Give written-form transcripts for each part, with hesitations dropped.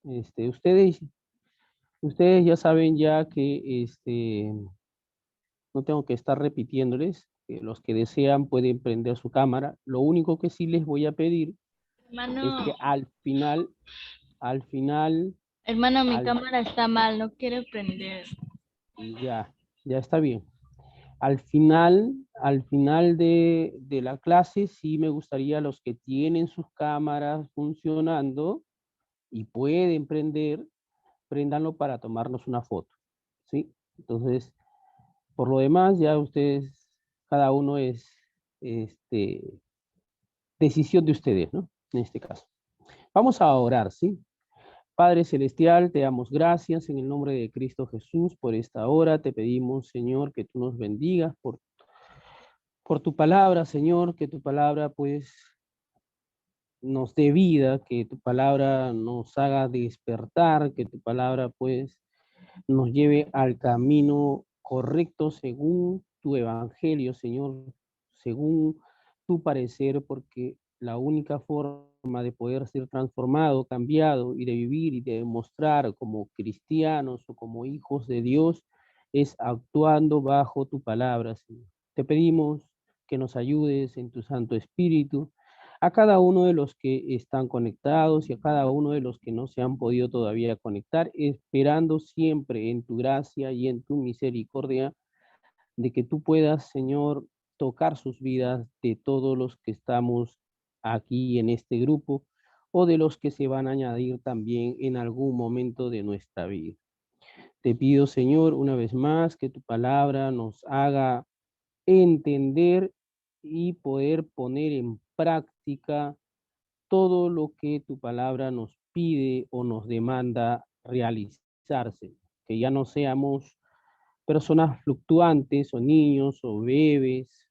Ustedes ya saben ya que no tengo que estar repitiéndoles, que los que desean pueden prender su cámara. Lo único que sí les voy a pedir es Hermano, que al final, hermano, mi al, cámara está mal, no quiero prender. ya, ya está bien. Al final de la clase, sí me gustaría los que tienen sus cámaras funcionando y pueden prender, préndanlo para tomarnos una foto, ¿sí? Entonces, por lo demás, ya ustedes, cada uno es este, decisión de ustedes, ¿no? En este caso. Vamos a orar, ¿sí? Padre Celestial, te damos gracias en el nombre de Cristo Jesús por esta hora. Te pedimos, Señor, que tú nos bendigas por tu palabra, Señor, que tu palabra pues nos dé vida, que tu palabra nos haga despertar, que tu palabra pues nos lleve al camino correcto según tu evangelio, Señor, según tu parecer, porque la única forma de poder ser transformado, cambiado y de vivir y de demostrar como cristianos o como hijos de Dios es actuando bajo tu palabra, Señor. Te pedimos que nos ayudes en tu Santo Espíritu a cada uno de los que están conectados y a cada uno de los que no se han podido todavía conectar, esperando siempre en tu gracia y en tu misericordia de que tú puedas, Señor, tocar sus vidas de todos los que estamos aquí en este grupo o de los que se van a añadir también en algún momento de nuestra vida. Te pido, Señor, una vez más que tu palabra nos haga entender y poder poner en práctica todo lo que tu palabra nos pide o nos demanda realizarse, que ya no seamos personas fluctuantes o niños o bebés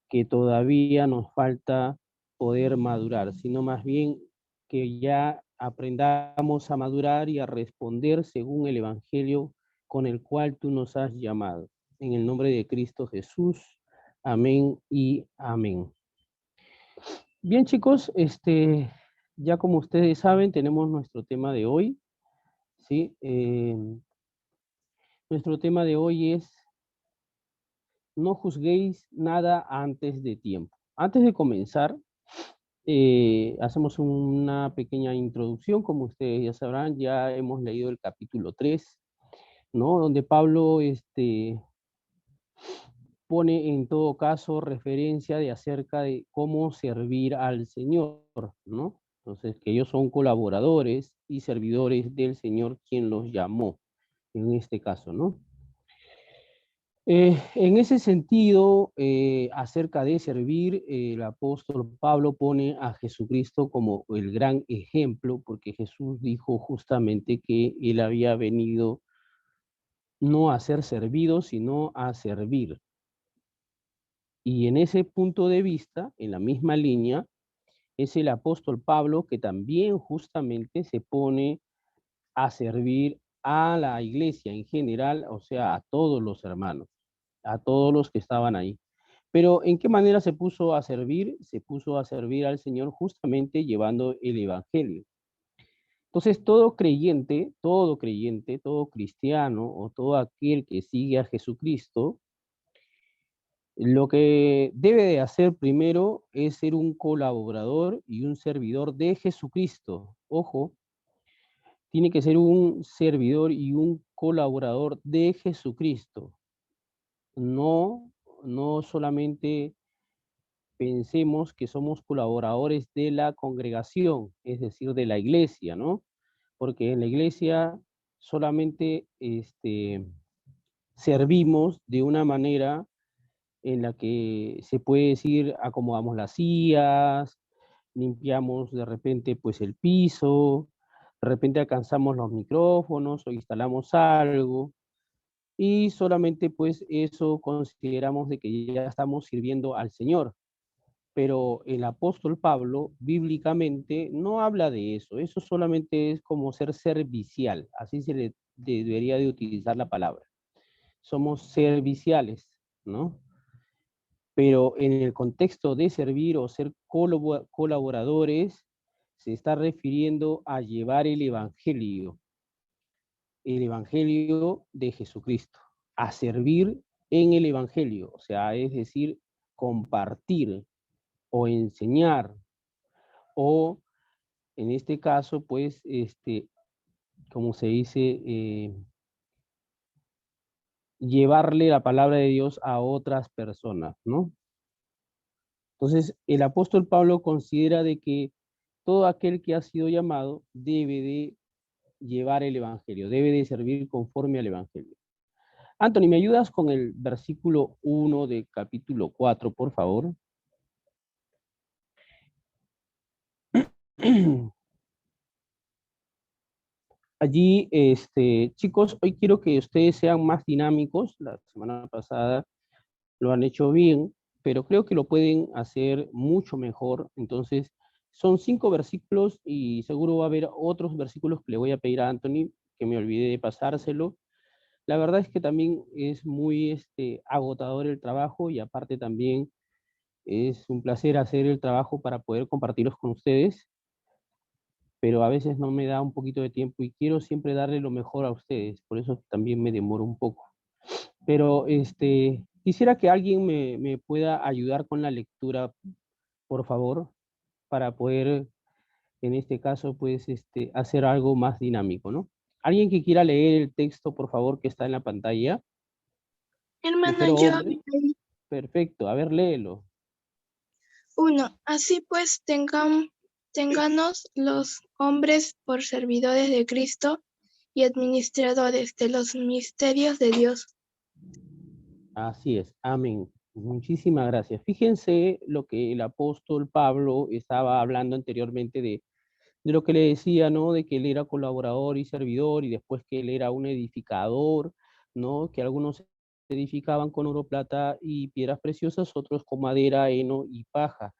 que todavía nos falta poder madurar, sino más bien que ya aprendamos a madurar y a responder según el Evangelio con el cual tú nos has llamado. En el nombre de Cristo Jesús. Amén y amén. Bien, chicos, ya como ustedes saben, tenemos nuestro tema de hoy, ¿sí? Nuestro tema de hoy es no juzguéis nada antes de tiempo. Antes de comenzar, hacemos una pequeña introducción, como ustedes ya sabrán, ya hemos leído el capítulo 3, ¿no? Donde Pablo pone en todo caso referencia de acerca de cómo servir al Señor, ¿no? Entonces, que ellos son colaboradores y servidores del Señor quien los llamó, en este caso, ¿no? En ese sentido, acerca de servir, el apóstol Pablo pone a Jesucristo como el gran ejemplo, porque Jesús dijo justamente que él había venido no a ser servido, sino a servir. Y en ese punto de vista, en la misma línea, es el apóstol Pablo que también justamente se pone a servir a la iglesia en general, o sea, a todos los hermanos, a todos los que estaban ahí. Pero ¿en qué manera se puso a servir? Se puso a servir al Señor justamente llevando el Evangelio. Entonces, todo creyente, todo cristiano o todo aquel que sigue a Jesucristo, lo que debe de hacer primero es ser un colaborador y un servidor de Jesucristo. Ojo, tiene que ser un servidor y un colaborador de Jesucristo. No, no solamente pensemos que somos colaboradores de la congregación, es decir, de la iglesia, ¿no? Porque en la iglesia solamente servimos de una manera en la que se puede decir acomodamos las sillas, limpiamos de repente pues el piso, de repente alcanzamos los micrófonos o instalamos algo y solamente pues eso consideramos de que ya estamos sirviendo al Señor. Pero el apóstol Pablo bíblicamente no habla de eso, eso solamente es como ser servicial, así se le debería de utilizar la palabra. Somos serviciales, ¿no? Pero en el contexto de servir o ser colaboradores, se está refiriendo a llevar el evangelio de Jesucristo, a servir en el evangelio, o sea, es decir, compartir o enseñar, o en este caso, pues, como se dice, llevarle la palabra de Dios a otras personas, ¿no? Entonces, el apóstol Pablo considera de que todo aquel que ha sido llamado debe de llevar el evangelio, debe de servir conforme al evangelio. Anthony, ¿me ayudas con el versículo 1 de capítulo 4, por favor? Allí, chicos, hoy quiero que ustedes sean más dinámicos. La semana pasada lo han hecho bien, pero creo que lo pueden hacer mucho mejor. Entonces, son 5 versículos y seguro va a haber otros versículos que le voy a pedir a Anthony, que me olvidé de pasárselo. La verdad es que también es muy agotador el trabajo y aparte también es un placer hacer el trabajo para poder compartirlos con ustedes, pero a veces no me da un poquito de tiempo y quiero siempre darle lo mejor a ustedes, por eso también me demoro un poco. Pero quisiera que alguien me pueda ayudar con la lectura, por favor, para poder, en este caso, pues, hacer algo más dinámico, ¿no? Alguien que quiera leer el texto, por favor, que está en la pantalla. Hermano, Mujer o yo hombre. Perfecto, a ver, léelo. 1. Así pues, ténganos los hombres por servidores de Cristo y administradores de los misterios de Dios. Así es, amén. Muchísimas gracias. Fíjense lo que el apóstol Pablo estaba hablando anteriormente de lo que le decía, ¿no? De que él era colaborador y servidor y después que él era un edificador, ¿no? Que algunos edificaban con oro, plata y piedras preciosas, otros con madera, heno y paja.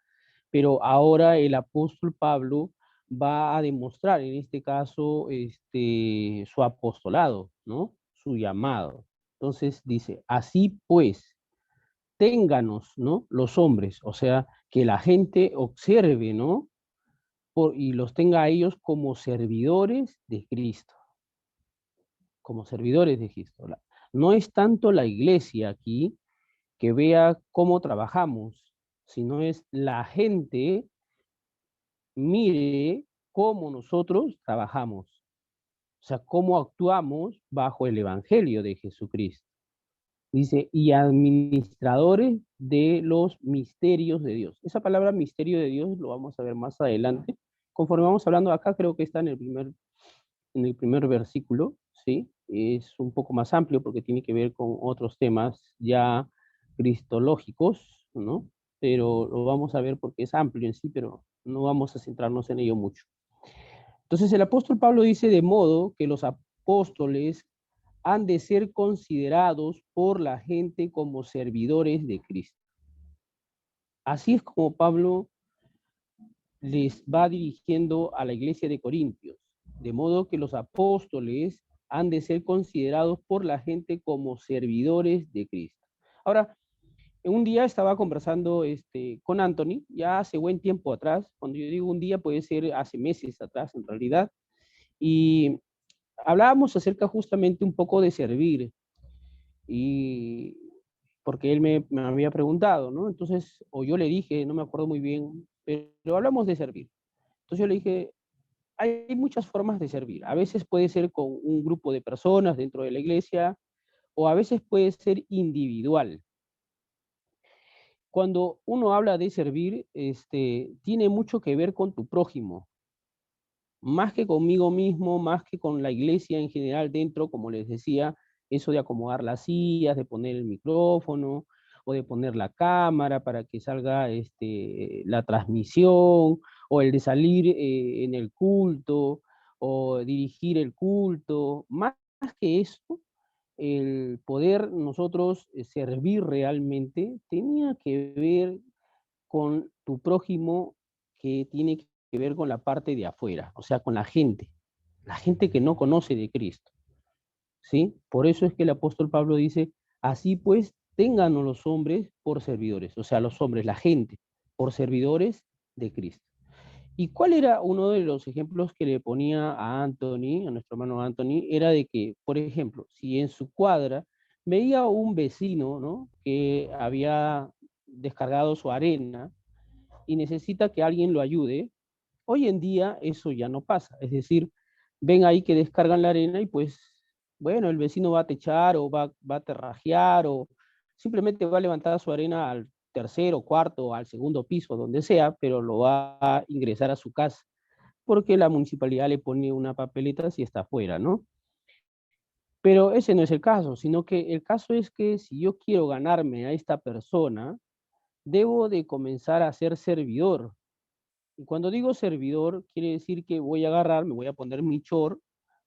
Pero ahora el apóstol Pablo va a demostrar en este caso su apostolado, ¿no? Su llamado. Entonces dice, así pues, ténganos, ¿no? Los hombres, o sea, que la gente observe, ¿no? Y los tenga a ellos como servidores de Cristo, como servidores de Cristo. No es tanto la iglesia aquí que vea cómo trabajamos, sino es la gente mire cómo nosotros trabajamos, o sea, cómo actuamos bajo el Evangelio de Jesucristo. Dice, y administradores de los misterios de Dios. Esa palabra misterio de Dios lo vamos a ver más adelante. Conforme vamos hablando acá, creo que está en el primer versículo, ¿sí? Es un poco más amplio porque tiene que ver con otros temas ya cristológicos, ¿no? Pero lo vamos a ver porque es amplio en sí, pero no vamos a centrarnos en ello mucho. Entonces el apóstol Pablo dice de modo que los apóstoles han de ser considerados por la gente como servidores de Cristo. Así es como Pablo les va dirigiendo a la iglesia de Corintios, de modo que los apóstoles han de ser considerados por la gente como servidores de Cristo. Ahora, un día estaba conversando con Anthony, ya hace buen tiempo atrás, cuando yo digo un día puede ser hace meses atrás en realidad, y hablábamos acerca justamente un poco de servir, y porque él me había preguntado, ¿no? Entonces, o yo le dije, no me acuerdo muy bien, pero hablamos de servir. Entonces yo le dije, hay muchas formas de servir. A veces puede ser con un grupo de personas dentro de la iglesia, o a veces puede ser individual. Cuando uno habla de servir, tiene mucho que ver con tu prójimo, más que conmigo mismo, más que con la iglesia en general dentro, como les decía, eso de acomodar las sillas, de poner el micrófono o de poner la cámara para que salga la transmisión, o el de salir en el culto, o dirigir el culto. Más que eso, el poder nosotros servir realmente tenía que ver con tu prójimo, que tiene que ver con la parte de afuera, o sea, con la gente que no conoce de Cristo, ¿sí? Por eso es que el apóstol Pablo dice, así pues, ténganos los hombres por servidores, o sea, los hombres, la gente, por servidores de Cristo. ¿Y cuál era uno de los ejemplos que le ponía a Anthony, a nuestro hermano Anthony? Era de que, por ejemplo, si en su cuadra veía un vecino, ¿no?, que había descargado su arena y necesita que alguien lo ayude, hoy en día eso ya no pasa. Es decir, ven ahí que descargan la arena y pues, bueno, el vecino va a techar o va a terrajear o simplemente va a levantar su arena al tercero, cuarto, al segundo piso, donde sea, pero lo va a ingresar a su casa, porque la municipalidad le pone una papeleta si está afuera, ¿no? Pero ese no es el caso, sino que el caso es que si yo quiero ganarme a esta persona, debo de comenzar a ser servidor. Y cuando digo servidor, quiere decir que voy a agarrar, me voy a poner mi short,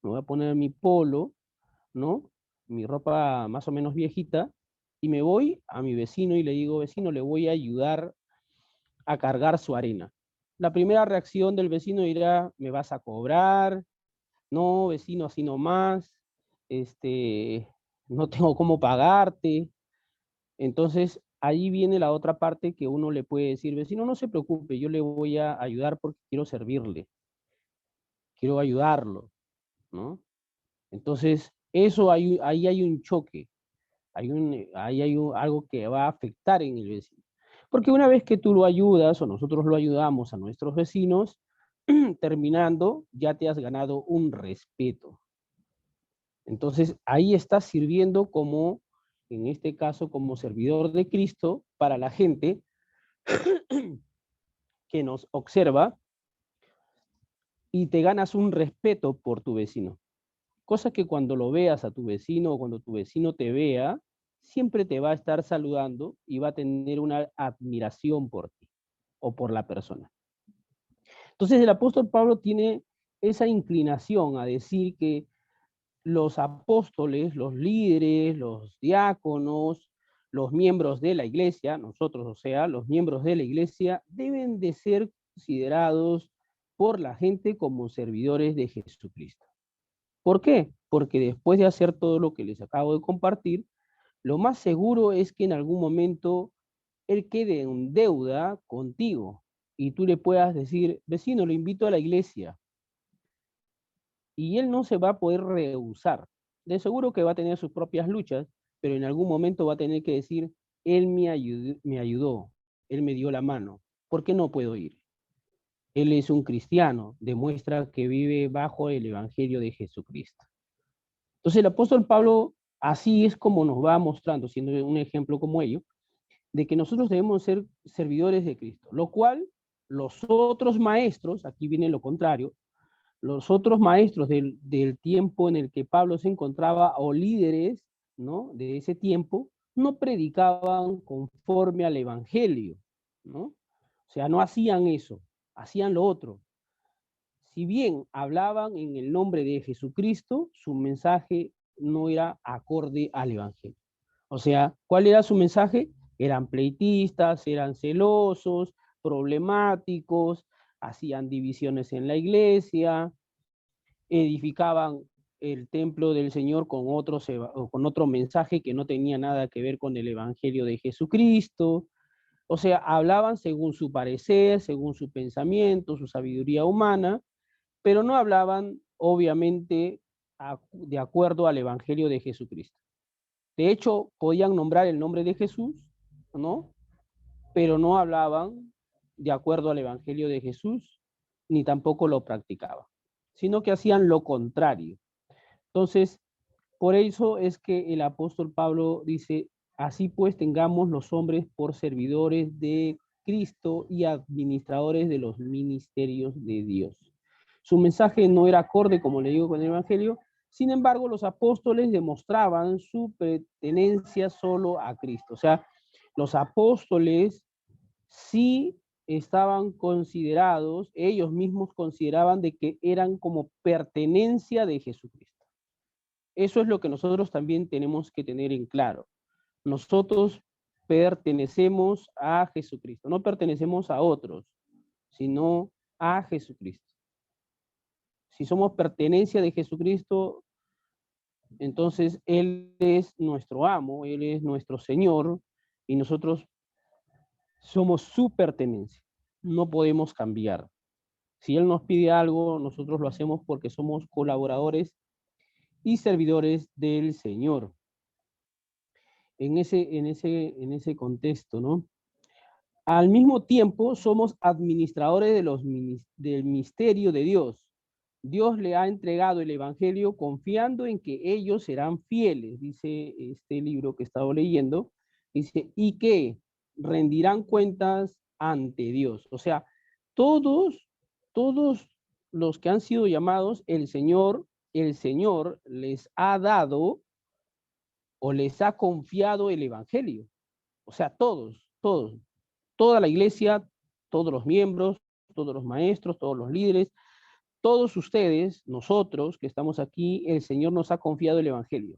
me voy a poner mi polo, ¿no? Mi ropa más o menos viejita, y me voy a mi vecino y le digo, vecino, le voy a ayudar a cargar su arena. La primera reacción del vecino dirá, ¿me vas a cobrar? No, vecino, así nomás, este, no tengo cómo pagarte. Entonces, ahí viene la otra parte que uno le puede decir, vecino, no se preocupe, yo le voy a ayudar porque quiero servirle, quiero ayudarlo, ¿no? Entonces, eso ahí hay un choque, ahí hay algo que va a afectar en el vecino. Porque una vez que tú lo ayudas o nosotros lo ayudamos a nuestros vecinos, terminando, ya te has ganado un respeto. Entonces, ahí estás sirviendo como, en este caso, como servidor de Cristo para la gente que nos observa y te ganas un respeto por tu vecino. Cosa que cuando lo veas a tu vecino o cuando tu vecino te vea, siempre te va a estar saludando y va a tener una admiración por ti o por la persona. Entonces el apóstol Pablo tiene esa inclinación a decir que los apóstoles, los líderes, los diáconos, los miembros de la iglesia, nosotros, o sea, los miembros de la iglesia, deben de ser considerados por la gente como servidores de Jesucristo. ¿Por qué? Porque después de hacer todo lo que les acabo de compartir, lo más seguro es que en algún momento él quede en deuda contigo y tú le puedas decir, vecino, lo invito a la iglesia, y él no se va a poder rehusar. De seguro que va a tener sus propias luchas, pero en algún momento va a tener que decir, él me ayudó, él me dio la mano, ¿por qué no puedo ir? Él es un cristiano, demuestra que vive bajo el evangelio de Jesucristo. Entonces el apóstol Pablo así es como nos va mostrando, siendo un ejemplo como ello, de que nosotros debemos ser servidores de Cristo, lo cual los otros maestros, aquí viene lo contrario, los otros maestros del tiempo en el que Pablo se encontraba, o líderes, ¿no?, de ese tiempo, no predicaban conforme al evangelio, ¿no? O sea, no hacían eso, hacían lo otro. Si bien hablaban en el nombre de Jesucristo, su mensaje no era acorde al evangelio. O sea, ¿cuál era su mensaje? Eran pleitistas, eran celosos, problemáticos, hacían divisiones en la iglesia, edificaban el templo del Señor con otro mensaje que no tenía nada que ver con el evangelio de Jesucristo. O sea, hablaban según su parecer, según su pensamiento, su sabiduría humana, pero no hablaban, obviamente, de acuerdo al evangelio de Jesucristo. De hecho, podían nombrar el nombre de Jesús, ¿no?, pero no hablaban de acuerdo al evangelio de Jesús, ni tampoco lo practicaban, sino que hacían lo contrario. Entonces, por eso es que el apóstol Pablo dice, así pues tengamos los hombres por servidores de Cristo y administradores de los ministerios de Dios. Su mensaje no era acorde, como le digo, con el evangelio. Sin embargo, los apóstoles demostraban su pertenencia solo a Cristo. O sea, los apóstoles sí estaban considerados, ellos mismos consideraban de que eran como pertenencia de Jesucristo. Eso es lo que nosotros también tenemos que tener en claro. Nosotros pertenecemos a Jesucristo, no pertenecemos a otros, sino a Jesucristo. Si somos pertenencia de Jesucristo, entonces Él es nuestro amo, Él es nuestro Señor, y nosotros somos su pertenencia. No podemos cambiar. Si Él nos pide algo, nosotros lo hacemos porque somos colaboradores y servidores del Señor. En ese contexto, ¿no? Al mismo tiempo, somos administradores del misterio de Dios. Dios le ha entregado el Evangelio confiando en que ellos serán fieles, dice este libro que he estado leyendo, dice, y que rendirán cuentas ante Dios. O sea, todos los que han sido llamados, el Señor les ha dado o les ha confiado el Evangelio. O sea, todos, toda la iglesia, todos los miembros, todos los maestros, todos los líderes, todos ustedes, nosotros que estamos aquí, el Señor nos ha confiado el Evangelio.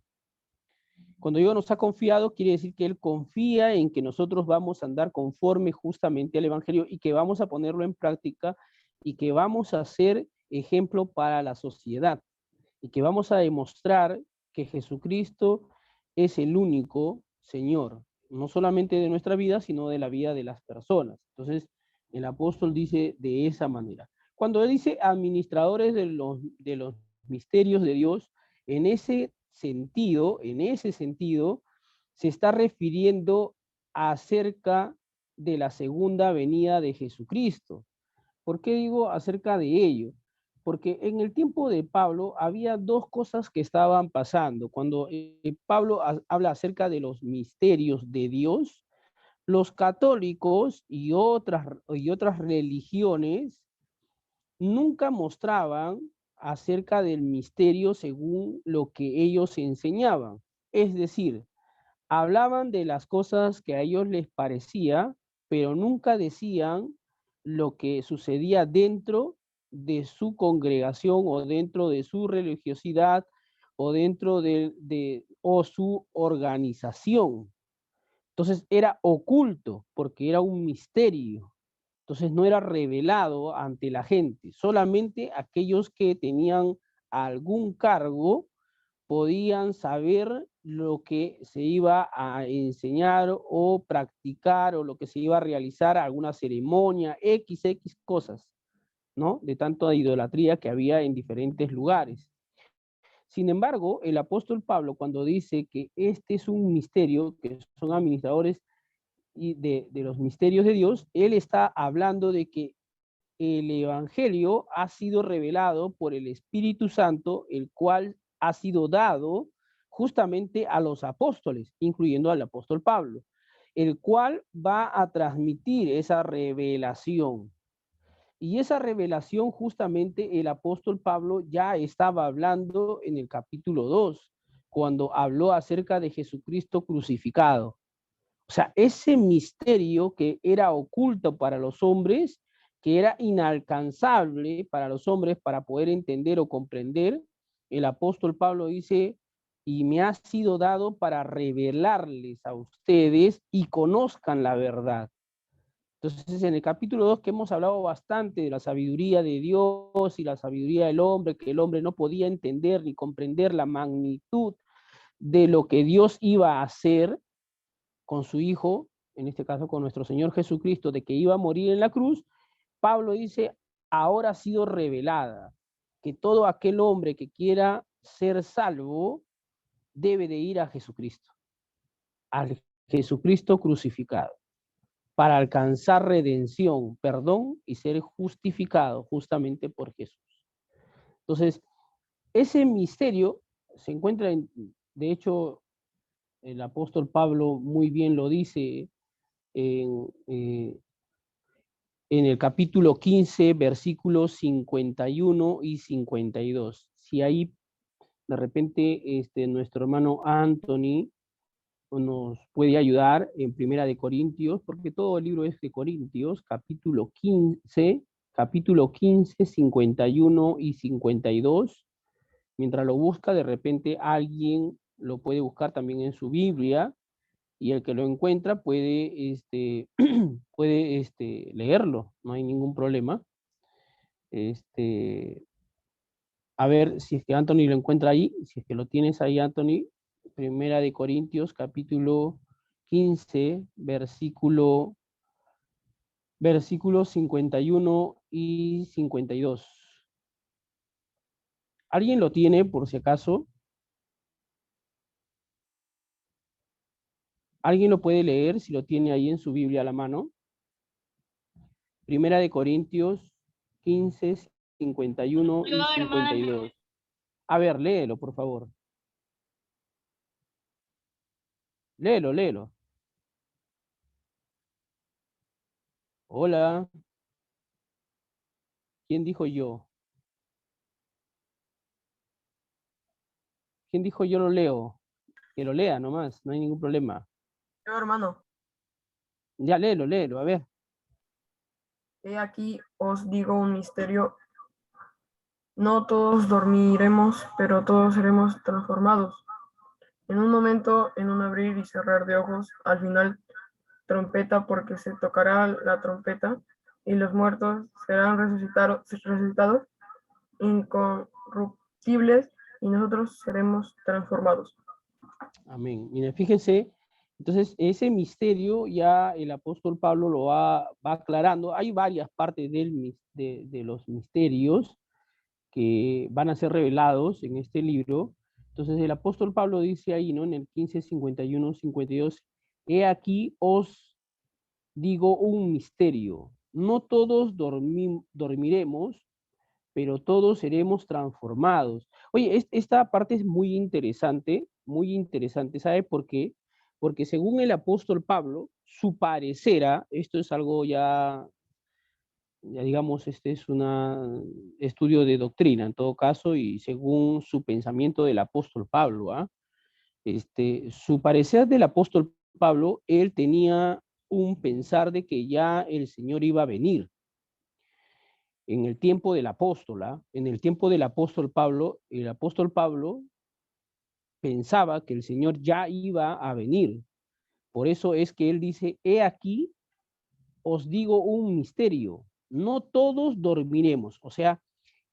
Cuando digo nos ha confiado, quiere decir que Él confía en que nosotros vamos a andar conforme justamente al Evangelio y que vamos a ponerlo en práctica y que vamos a ser ejemplo para la sociedad y que vamos a demostrar que Jesucristo es el único Señor, no solamente de nuestra vida, sino de la vida de las personas. Entonces, el apóstol dice de esa manera. Cuando él dice administradores de los misterios de Dios, en ese sentido, se está refiriendo acerca de la segunda venida de Jesucristo. ¿Por qué digo acerca de ello? Porque en el tiempo de Pablo había dos cosas que estaban pasando. Cuando Pablo habla acerca de los misterios de Dios, los católicos y otras religiones nunca mostraban acerca del misterio según lo que ellos enseñaban. Es decir, hablaban de las cosas que a ellos les parecía, pero nunca decían lo que sucedía dentro de su congregación o dentro de su religiosidad o dentro de su organización. Entonces era oculto porque era un misterio. Entonces no era revelado ante la gente. Solamente aquellos que tenían algún cargo podían saber lo que se iba a enseñar o practicar o lo que se iba a realizar, alguna ceremonia, XX cosas, ¿no? De tanta idolatría que había en diferentes lugares. Sin embargo, el apóstol Pablo, cuando dice que este es un misterio, que son administradores y de los misterios de Dios, él está hablando de que el Evangelio ha sido revelado por el Espíritu Santo, el cual ha sido dado justamente a los apóstoles, incluyendo al apóstol Pablo, el cual va a transmitir esa revelación. Y esa revelación justamente el apóstol Pablo ya estaba hablando en el capítulo 2, cuando habló acerca de Jesucristo crucificado. O sea, ese misterio que era oculto para los hombres, que era inalcanzable para los hombres para poder entender o comprender, el apóstol Pablo dice, y me ha sido dado para revelarles a ustedes y conozcan la verdad. Entonces, en el capítulo 2 que hemos hablado bastante de la sabiduría de Dios y la sabiduría del hombre, que el hombre no podía entender ni comprender la magnitud de lo que Dios iba a hacer con su Hijo, en este caso con nuestro Señor Jesucristo, de que iba a morir en la cruz, Pablo dice, ahora ha sido revelada, que todo aquel hombre que quiera ser salvo debe de ir a Jesucristo, al Jesucristo crucificado, para alcanzar redención, perdón y ser justificado justamente por Jesús. Entonces, ese misterio se encuentra, de hecho, el apóstol Pablo muy bien lo dice en el capítulo 15, versículos 51 y 52. Si ahí de repente nuestro hermano Anthony nos puede ayudar en Primera de Corintios, porque todo el libro es de Corintios, capítulo 15, 51 y 52. Mientras lo busca, de repente alguien lo puede buscar también en su Biblia, y el que lo encuentra puede, leerlo, no hay ningún problema. A ver si es que Anthony lo encuentra ahí, si es que lo tienes ahí, Anthony. Primera de Corintios, capítulo 15, versículo 51 y 52. ¿Alguien lo tiene por si acaso? ¿Alguien lo puede leer si lo tiene ahí en su Biblia a la mano? Primera de Corintios 15, 51 y Yo, hermana, 52. A ver, léelo, por favor. Léelo, léelo. Hola. ¿Quién dijo yo? ¿Quién dijo yo lo leo? Que lo lea nomás, no hay ningún problema. Yo, hermano, Ya, léelo, léelo, a ver. he aquí os digo un misterio. No todos dormiremos, pero todos seremos transformados. En un momento, en un abrir y cerrar de ojos, al final trompeta, porque se tocará la trompeta, y los muertos serán resucitados incorruptibles, y nosotros seremos transformados. Amén. Mire, fíjense, entonces ese misterio ya el apóstol Pablo lo va aclarando. Hay varias partes de los misterios que van a ser revelados en este libro. Entonces el apóstol Pablo dice ahí, ¿no? En el 15, 51, 52, he aquí os digo un misterio. No todos dormiremos, pero todos seremos transformados. Oye, esta parte es muy interesante, ¿sabe por qué? Porque según el apóstol Pablo, su parecer, esto es algo ya digamos, este es un estudio de doctrina en todo caso, y según su pensamiento del apóstol Pablo, su parecer del apóstol Pablo, él tenía un pensar de que ya el Señor iba a venir. En el tiempo del apóstol, en el tiempo del apóstol Pablo, el apóstol Pablo pensaba que el Señor ya iba a venir. Por eso es que él dice, he aquí, os digo un misterio, no todos dormiremos. O sea,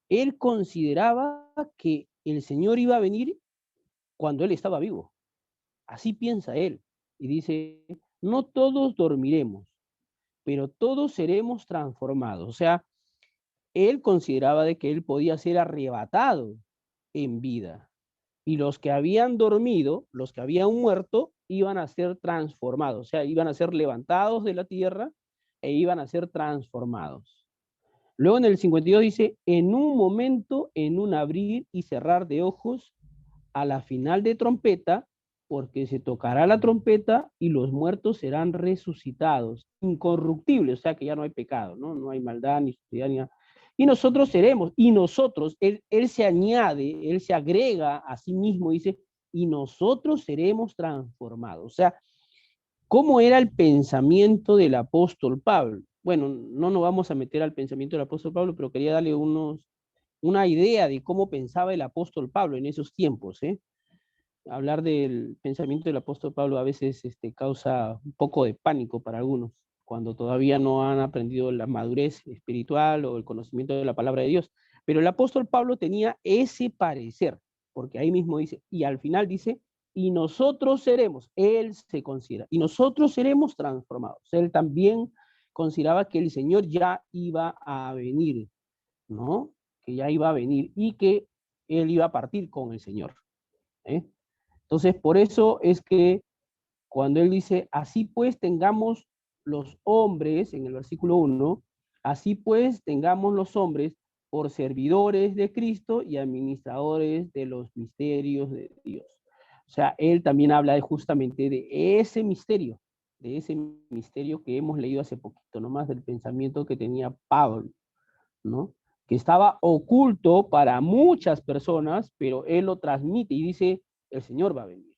él consideraba que el Señor iba a venir cuando él estaba vivo. Así piensa él. Y dice, no todos dormiremos, pero todos seremos transformados. O sea, él consideraba de que él podía ser arrebatado en vida. Y los que habían dormido, los que habían muerto, iban a ser transformados. O sea, iban a ser levantados de la tierra e iban a ser transformados. Luego en el 52 dice, en un momento, en un abrir y cerrar de ojos, a la final de trompeta, porque se tocará la trompeta y los muertos serán resucitados, incorruptibles, o sea que ya no hay pecado, ¿no? No hay maldad ni suciedad ni nada. Y nosotros seremos, y nosotros, él se añade, él se agrega a sí mismo, dice, y nosotros seremos transformados. O sea, ¿cómo era el pensamiento del apóstol Pablo? Bueno, no nos vamos a meter al pensamiento del apóstol Pablo, pero quería darle una idea de cómo pensaba el apóstol Pablo en esos tiempos, ¿eh? Hablar del pensamiento del apóstol Pablo a veces causa un poco de pánico para algunos, cuando todavía no han aprendido la madurez espiritual o el conocimiento de la palabra de Dios. Pero el apóstol Pablo tenía ese parecer, porque ahí mismo dice, y al final dice, y nosotros seremos, él se considera, y nosotros seremos transformados. Él también consideraba que el Señor ya iba a venir, ¿no? Que ya iba a venir y que él iba a partir con el Señor, ¿eh? Entonces, por eso es que cuando él dice, así pues tengamos los hombres, en el versículo 1, así pues tengamos los hombres por servidores de Cristo y administradores de los misterios de Dios. O sea, él también habla justamente de ese misterio que hemos leído hace poquito, nomás del pensamiento que tenía Pablo, ¿no? Que estaba oculto para muchas personas, pero él lo transmite y dice, el Señor va a venir.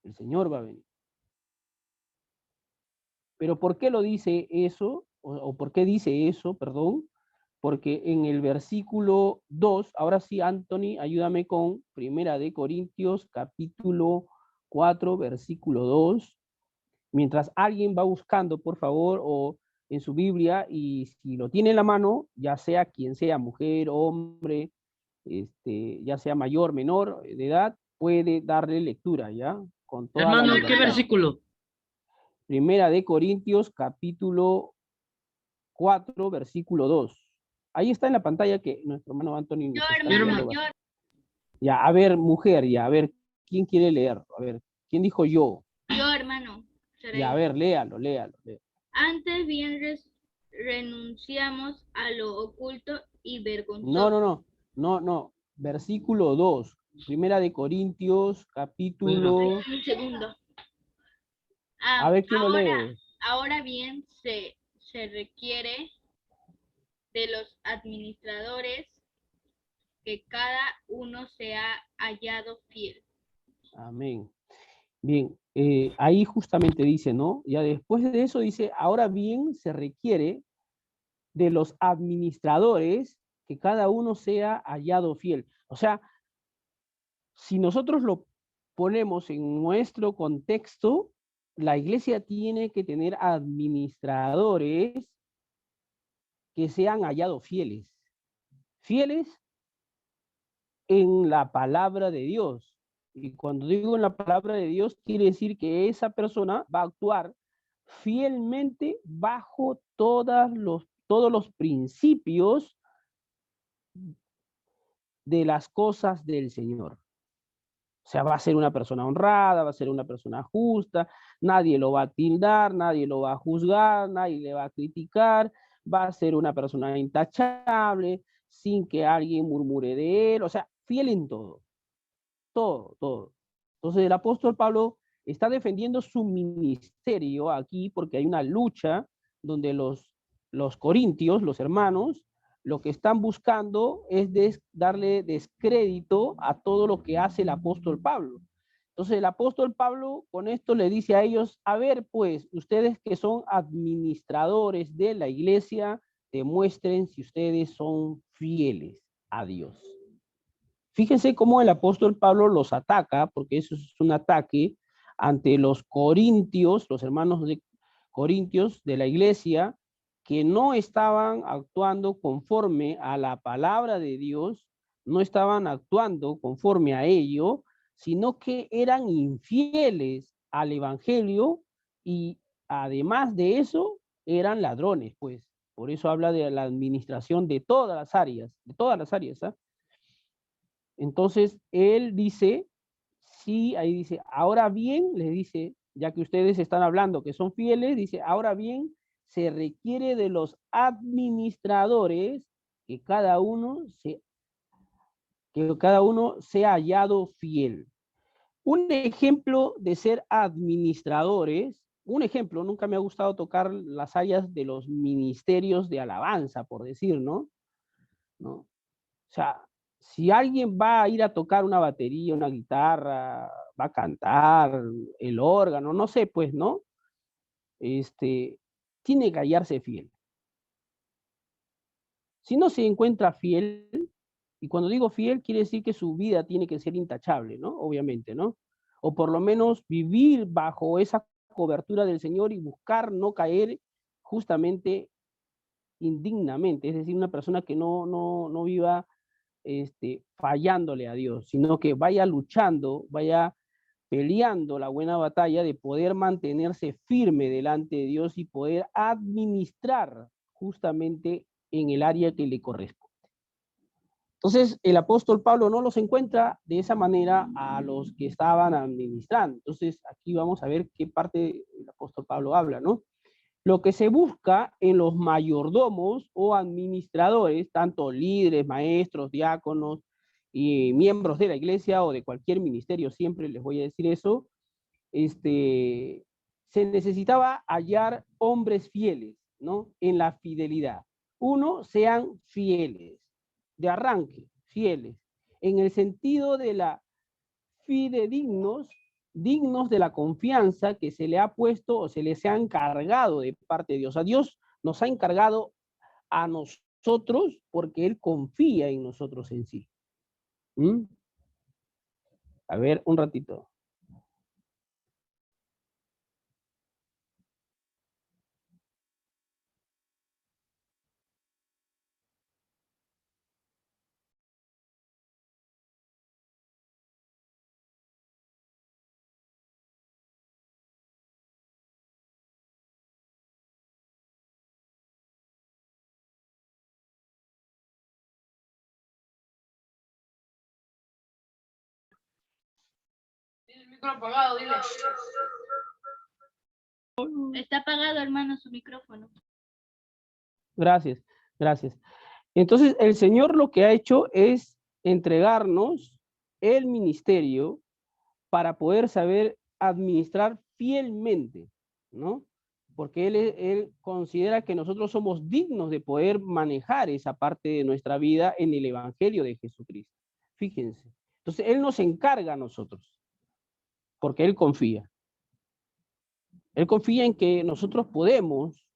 El Señor va a venir. Pero ¿por qué lo dice eso? O ¿por qué dice eso? Perdón. Porque en el versículo 2, ahora sí, Anthony, ayúdame con Primera de Corintios, capítulo 4, versículo 2. Mientras alguien va buscando, por favor, o en su Biblia, y si lo tiene en la mano, ya sea quien sea, mujer, hombre, ya sea mayor, menor de edad, puede darle lectura, ¿ya? Con toda la Hermano, ¿qué libertad. versículo? Primera de Corintios, capítulo 4, versículo 2. Ahí está en la pantalla que nuestro hermano Anthony nos Yo, está hermano, leyendo. yo, Ya, a ver, mujer, ya, a ver, ¿quién quiere leer? A ver, ¿quién dijo yo? hermano. Ya, a ver, léalo. Antes bien renunciamos a lo oculto y No, vergonzoso. no, no, no, no. Versículo 2, Primera de Corintios, capítulo... Un segundo. A ver, ¿quién lo lee? Ahora bien, se requiere de los administradores que cada uno sea hallado fiel. Amén. Bien, ahí justamente dice, ¿no? Ya después de eso dice, ahora bien se requiere de los administradores que cada uno sea hallado fiel. O sea, si nosotros lo ponemos en nuestro contexto, la iglesia tiene que tener administradores que sean hallados fieles. Fieles en la palabra de Dios. Y cuando digo en la palabra de Dios, quiere decir que esa persona va a actuar fielmente bajo todos los principios de las cosas del Señor. O sea, va a ser una persona honrada, va a ser una persona justa, nadie lo va a tildar, nadie lo va a juzgar, nadie le va a criticar, va a ser una persona intachable, sin que alguien murmure de él, o sea, fiel en todo. Entonces el apóstol Pablo está defendiendo su ministerio aquí porque hay una lucha donde los corintios, los hermanos, lo que están buscando es darle descrédito a todo lo que hace el apóstol Pablo. Entonces el apóstol Pablo con esto le dice a ellos, a ver pues, ustedes que son administradores de la iglesia, demuestren si ustedes son fieles a Dios. Fíjense cómo el apóstol Pablo los ataca, porque eso es un ataque ante los corintios, los hermanos de corintios de la iglesia, que no estaban actuando conforme a la palabra de Dios, no estaban actuando conforme a ello, sino que eran infieles al evangelio y además de eso eran ladrones, pues. Por eso habla de la administración de todas las áreas, ¿eh? Entonces, él dice, sí, ahí dice, ahora bien, les dice, ya que ustedes están hablando que son fieles, dice, ahora bien, se requiere de los administradores que cada uno sea hallado fiel. Un ejemplo de ser administradores, un ejemplo, nunca me ha gustado tocar las áreas de los ministerios de alabanza, por decir, ¿no? O sea, si alguien va a ir a tocar una batería, una guitarra, va a cantar, el órgano, no sé, pues, ¿no? Tiene que hallarse fiel. Si no se encuentra fiel, y cuando digo fiel, quiere decir que su vida tiene que ser intachable, ¿no? Obviamente, ¿no? O por lo menos vivir bajo esa cobertura del Señor y buscar no caer justamente indignamente, es decir, una persona que no viva fallándole a Dios, sino que vaya luchando, vaya peleando la buena batalla de poder mantenerse firme delante de Dios y poder administrar justamente en el área que le corresponde. Entonces, el apóstol Pablo no los encuentra de esa manera a los que estaban administrando. Entonces, aquí vamos a ver qué parte el apóstol Pablo habla, ¿no? Lo que se busca en los mayordomos o administradores, tanto líderes, maestros, diáconos y miembros de la iglesia o de cualquier ministerio, siempre les voy a decir eso, se necesitaba hallar hombres fieles, ¿no? En la fidelidad. Uno, sean fieles, de arranque, fieles, en el sentido de la fidedignos, dignos de la confianza que se le ha puesto o se les ha encargado de parte de Dios. A Dios nos ha encargado a nosotros porque Él confía en nosotros en sí. ¿Mm? A ver, un ratito. El micro apagado, dile. Está apagado, hermano, su micrófono. Gracias, gracias. Entonces, el Señor lo que ha hecho es entregarnos el ministerio para poder saber administrar fielmente, ¿no? Porque Él considera que nosotros somos dignos de poder manejar esa parte de nuestra vida en el Evangelio de Jesucristo. Fíjense. Entonces, Él nos encarga a nosotros, porque Él confía. Él confía en que nosotros podemos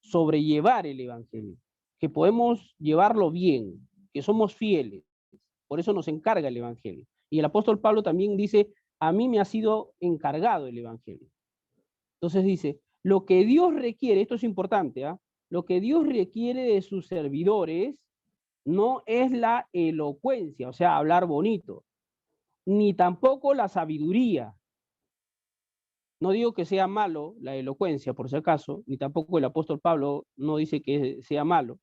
sobrellevar el Evangelio, que podemos llevarlo bien, que somos fieles. Por eso nos encarga el Evangelio. Y el apóstol Pablo también dice, a mí me ha sido encargado el Evangelio. Entonces dice, lo que Dios requiere, esto es importante, ¿eh? Lo que Dios requiere de sus servidores no es la elocuencia, o sea, hablar bonito, ni tampoco la sabiduría. No digo que sea malo la elocuencia, por si acaso, ni tampoco el apóstol Pablo no dice que sea malo,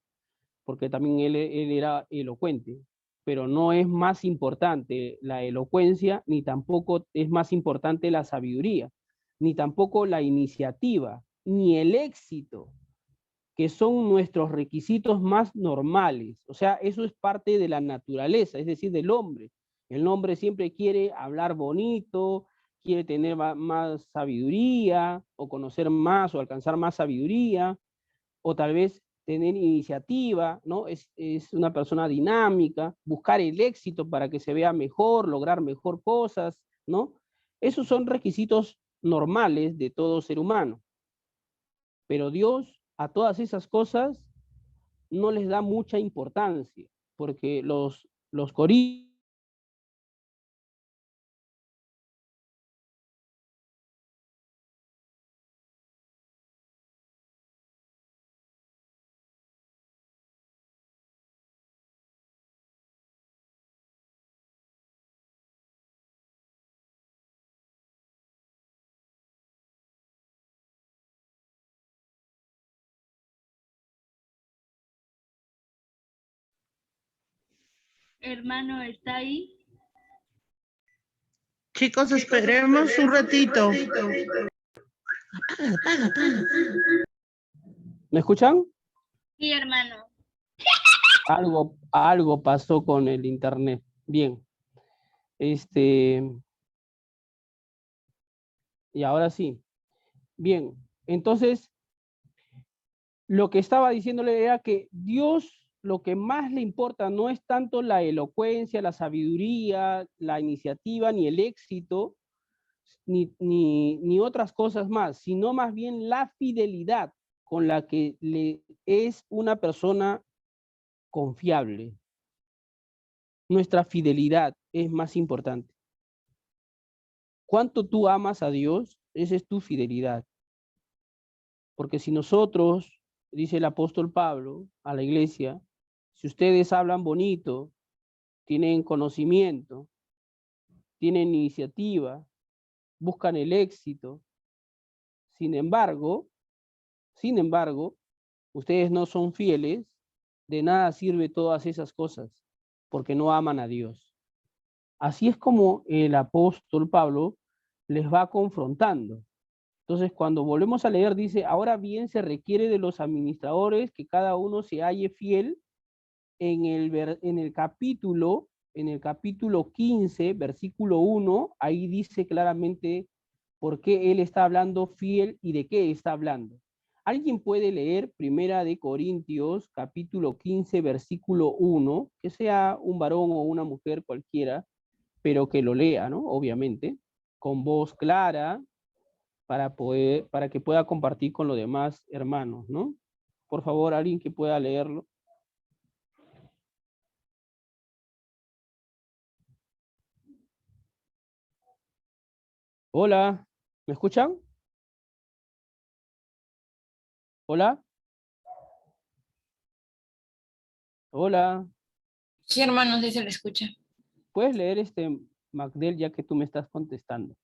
porque también él era elocuente, pero no es más importante la elocuencia, ni tampoco es más importante la sabiduría, ni tampoco la iniciativa, ni el éxito, que son nuestros requisitos más normales. O sea, eso es parte de la naturaleza, es decir, del hombre. El hombre siempre quiere hablar bonito, quiere tener más sabiduría, o conocer más, o alcanzar más sabiduría, o tal vez tener iniciativa, ¿no? Es una persona dinámica, buscar el éxito para que se vea mejor, lograr mejor cosas, ¿no? Esos son requisitos normales de todo ser humano. Pero Dios a todas esas cosas no les da mucha importancia, porque los corintios Hermano, ¿está ahí? Chicos, esperemos un ratito. ¿me escuchan? Sí, hermano. Algo pasó con el internet. Bien. Y ahora sí. Bien. Entonces, lo que estaba diciéndole era que Dios lo que más le importa no es tanto la elocuencia, la sabiduría, la iniciativa, ni el éxito, ni otras cosas más, sino más bien la fidelidad con la que es una persona confiable. Nuestra fidelidad es más importante. ¿Cuánto tú amas a Dios? Esa es tu fidelidad. Porque si nosotros, dice el apóstol Pablo a la iglesia, si ustedes hablan bonito, tienen conocimiento, tienen iniciativa, buscan el éxito, sin embargo, ustedes no son fieles, de nada sirve todas esas cosas, porque no aman a Dios. Así es como el apóstol Pablo les va confrontando. Entonces, cuando volvemos a leer, dice, ahora bien se requiere de los administradores que cada uno se halle fiel en el capítulo 15, versículo 1, ahí dice claramente por qué él está hablando fiel y de qué está hablando. ¿Alguien puede leer Primera de Corintios, capítulo 15, versículo 1, que sea un varón o una mujer cualquiera, pero que lo lea, ¿no? Obviamente, con voz clara, para que pueda compartir con los demás hermanos, ¿no? Por favor, alguien que pueda leerlo. Hola, ¿me escuchan? Hola. Hola. Sí, hermano, sí se le escucha. ¿Puedes leer Magdel, ya que tú me estás contestando?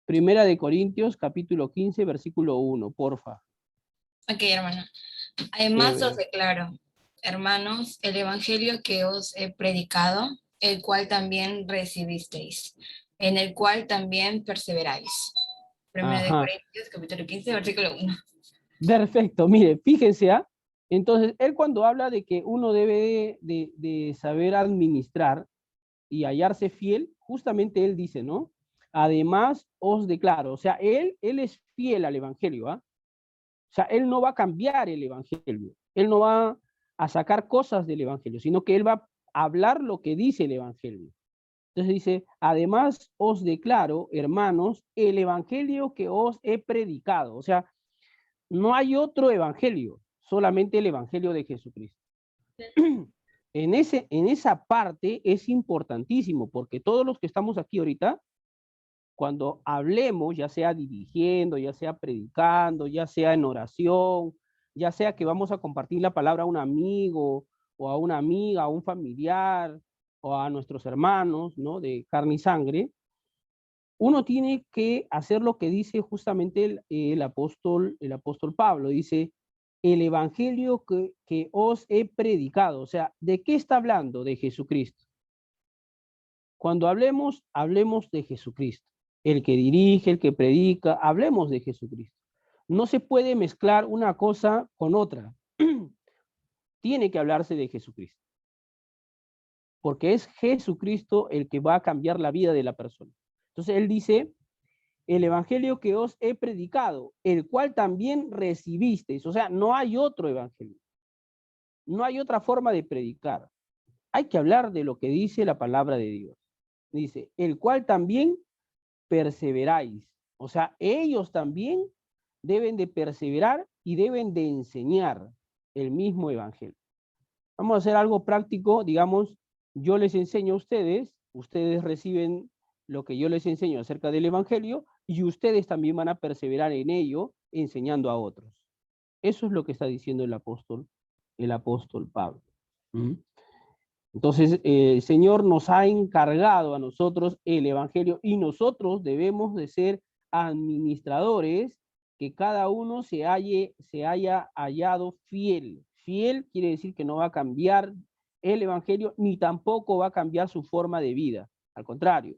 Primera de Corintios, capítulo 15, versículo 1, porfa. Ok, hermano. Además os declaro, hermanos, el evangelio que os he predicado, el cual también recibisteis, en el cual también perseveráis. Primero de Ajá. Corintios, capítulo 15, versículo 1. Perfecto, mire, fíjense, ¿ah? Entonces, él cuando habla de que uno debe de saber administrar y hallarse fiel, justamente él dice, ¿no? Además os declaro, o sea, él es fiel al evangelio, ¿ah? O sea, él no va a cambiar el evangelio, él no va a sacar cosas del evangelio, sino que él va a hablar lo que dice el evangelio. Entonces dice, además os declaro, hermanos, el evangelio que os he predicado. O sea, no hay otro evangelio, solamente el evangelio de Jesucristo. En esa parte es importantísimo, porque todos los que estamos aquí ahorita, cuando hablemos, ya sea dirigiendo, ya sea predicando, ya sea en oración, ya sea que vamos a compartir la palabra a un amigo o a una amiga, a un familiar o a nuestros hermanos, ¿no? De carne y sangre, uno tiene que hacer lo que dice justamente el apóstol Pablo. Dice, el evangelio que os he predicado. O sea, ¿de qué está hablando? De Jesucristo. Cuando hablemos, hablemos de Jesucristo. El que dirige, el que predica, hablemos de Jesucristo. No se puede mezclar una cosa con otra. Tiene que hablarse de Jesucristo. Porque es Jesucristo el que va a cambiar la vida de la persona. Entonces él dice, el evangelio que os he predicado, el cual también recibisteis. O sea, no hay otro evangelio. No hay otra forma de predicar. Hay que hablar de lo que dice la palabra de Dios. Dice, el cual también perseveráis. O sea, ellos también deben de perseverar y deben de enseñar el mismo evangelio. Vamos a hacer algo práctico, digamos, yo les enseño a ustedes, ustedes reciben lo que yo les enseño acerca del evangelio y ustedes también van a perseverar en ello enseñando a otros. Eso es lo que está diciendo el apóstol Pablo. ¿Mm? Entonces, el Señor nos ha encargado a nosotros el evangelio y nosotros debemos de ser administradores, que cada uno se haya hallado fiel. Fiel quiere decir que no va a cambiar el evangelio ni tampoco va a cambiar su forma de vida. Al contrario,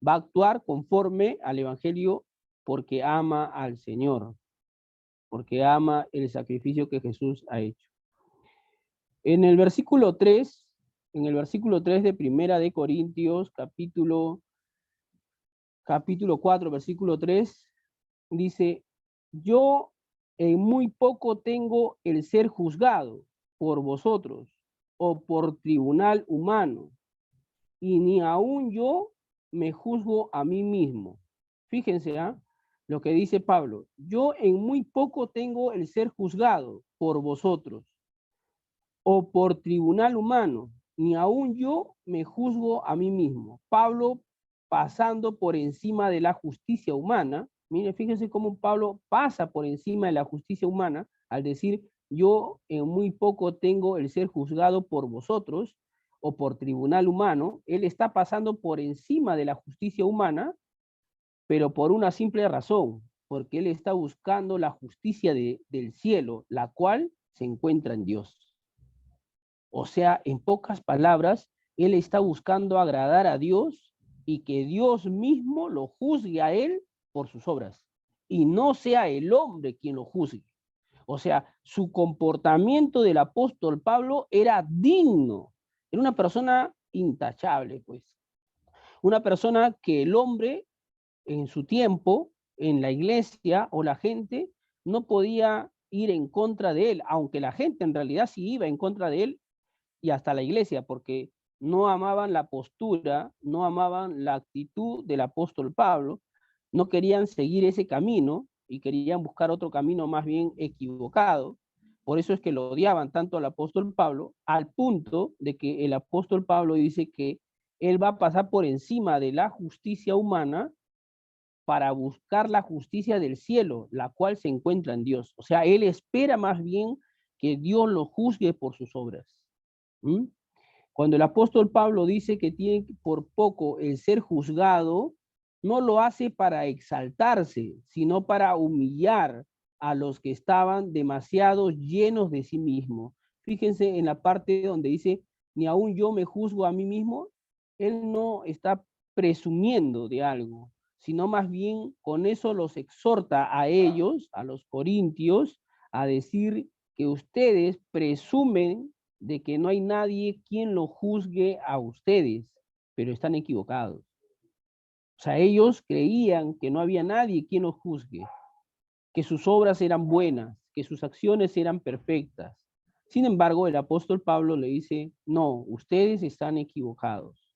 va a actuar conforme al evangelio porque ama al Señor, porque ama el sacrificio que Jesús ha hecho. En el versículo 3 de Primera de Corintios, capítulo 4, versículo 3, dice, yo en muy poco tengo el ser juzgado por vosotros o por tribunal humano, y ni aún yo me juzgo a mí mismo. Fíjense, lo que dice Pablo, yo en muy poco tengo el ser juzgado por vosotros o por tribunal humano, ni aún yo me juzgo a mí mismo. Pablo pasando por encima de la justicia humana. Miren, fíjense cómo Pablo pasa por encima de la justicia humana al decir, yo en muy poco tengo el ser juzgado por vosotros o por tribunal humano. Él está pasando por encima de la justicia humana, pero por una simple razón, porque él está buscando la justicia del cielo, la cual se encuentra en Dios. O sea, en pocas palabras, él está buscando agradar a Dios y que Dios mismo lo juzgue a él por sus obras y no sea el hombre quien lo juzgue. O sea, su comportamiento del apóstol Pablo era digno. Era una persona intachable, pues. Una persona que el hombre en su tiempo, en la iglesia o la gente, no podía ir en contra de él, aunque la gente en realidad sí iba en contra de él, y hasta la iglesia, porque no amaban la postura, no amaban la actitud del apóstol Pablo, no querían seguir ese camino y querían buscar otro camino más bien equivocado. Por eso es que lo odiaban tanto al apóstol Pablo, al punto de que el apóstol Pablo dice que él va a pasar por encima de la justicia humana para buscar la justicia del cielo, la cual se encuentra en Dios. O sea, él espera más bien que Dios lo juzgue por sus obras. ¿Mm? Cuando el apóstol Pablo dice que tiene por poco el ser juzgado, no lo hace para exaltarse, sino para humillar a los que estaban demasiado llenos de sí mismos. Fíjense en la parte donde dice, ni aún yo me juzgo a mí mismo. él no está presumiendo de algo, sino más bien con eso los exhorta a ellos, a los corintios, a decir que ustedes presumen de que no hay nadie quien lo juzgue a ustedes, pero están equivocados. O sea, ellos creían que no había nadie quien los juzgue, que sus obras eran buenas, que sus acciones eran perfectas. Sin embargo, el apóstol Pablo le dice, no, ustedes están equivocados.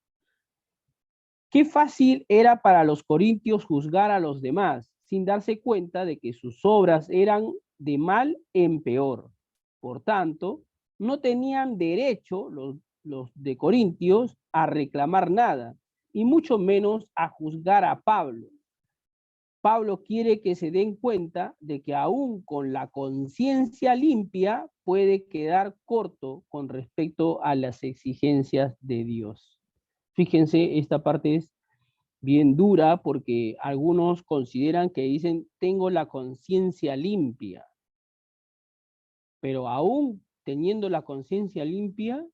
Qué fácil era para los corintios juzgar a los demás, sin darse cuenta de que sus obras eran de mal en peor. Por tanto, no tenían derecho los de Corintios a reclamar nada, y mucho menos a juzgar a Pablo. Pablo quiere que se den cuenta de que aún con la conciencia limpia puede quedar corto con respecto a las exigencias de Dios. Fíjense, esta parte es bien dura porque algunos consideran que dicen, tengo la conciencia limpia. Pero aún teniendo la conciencia limpia,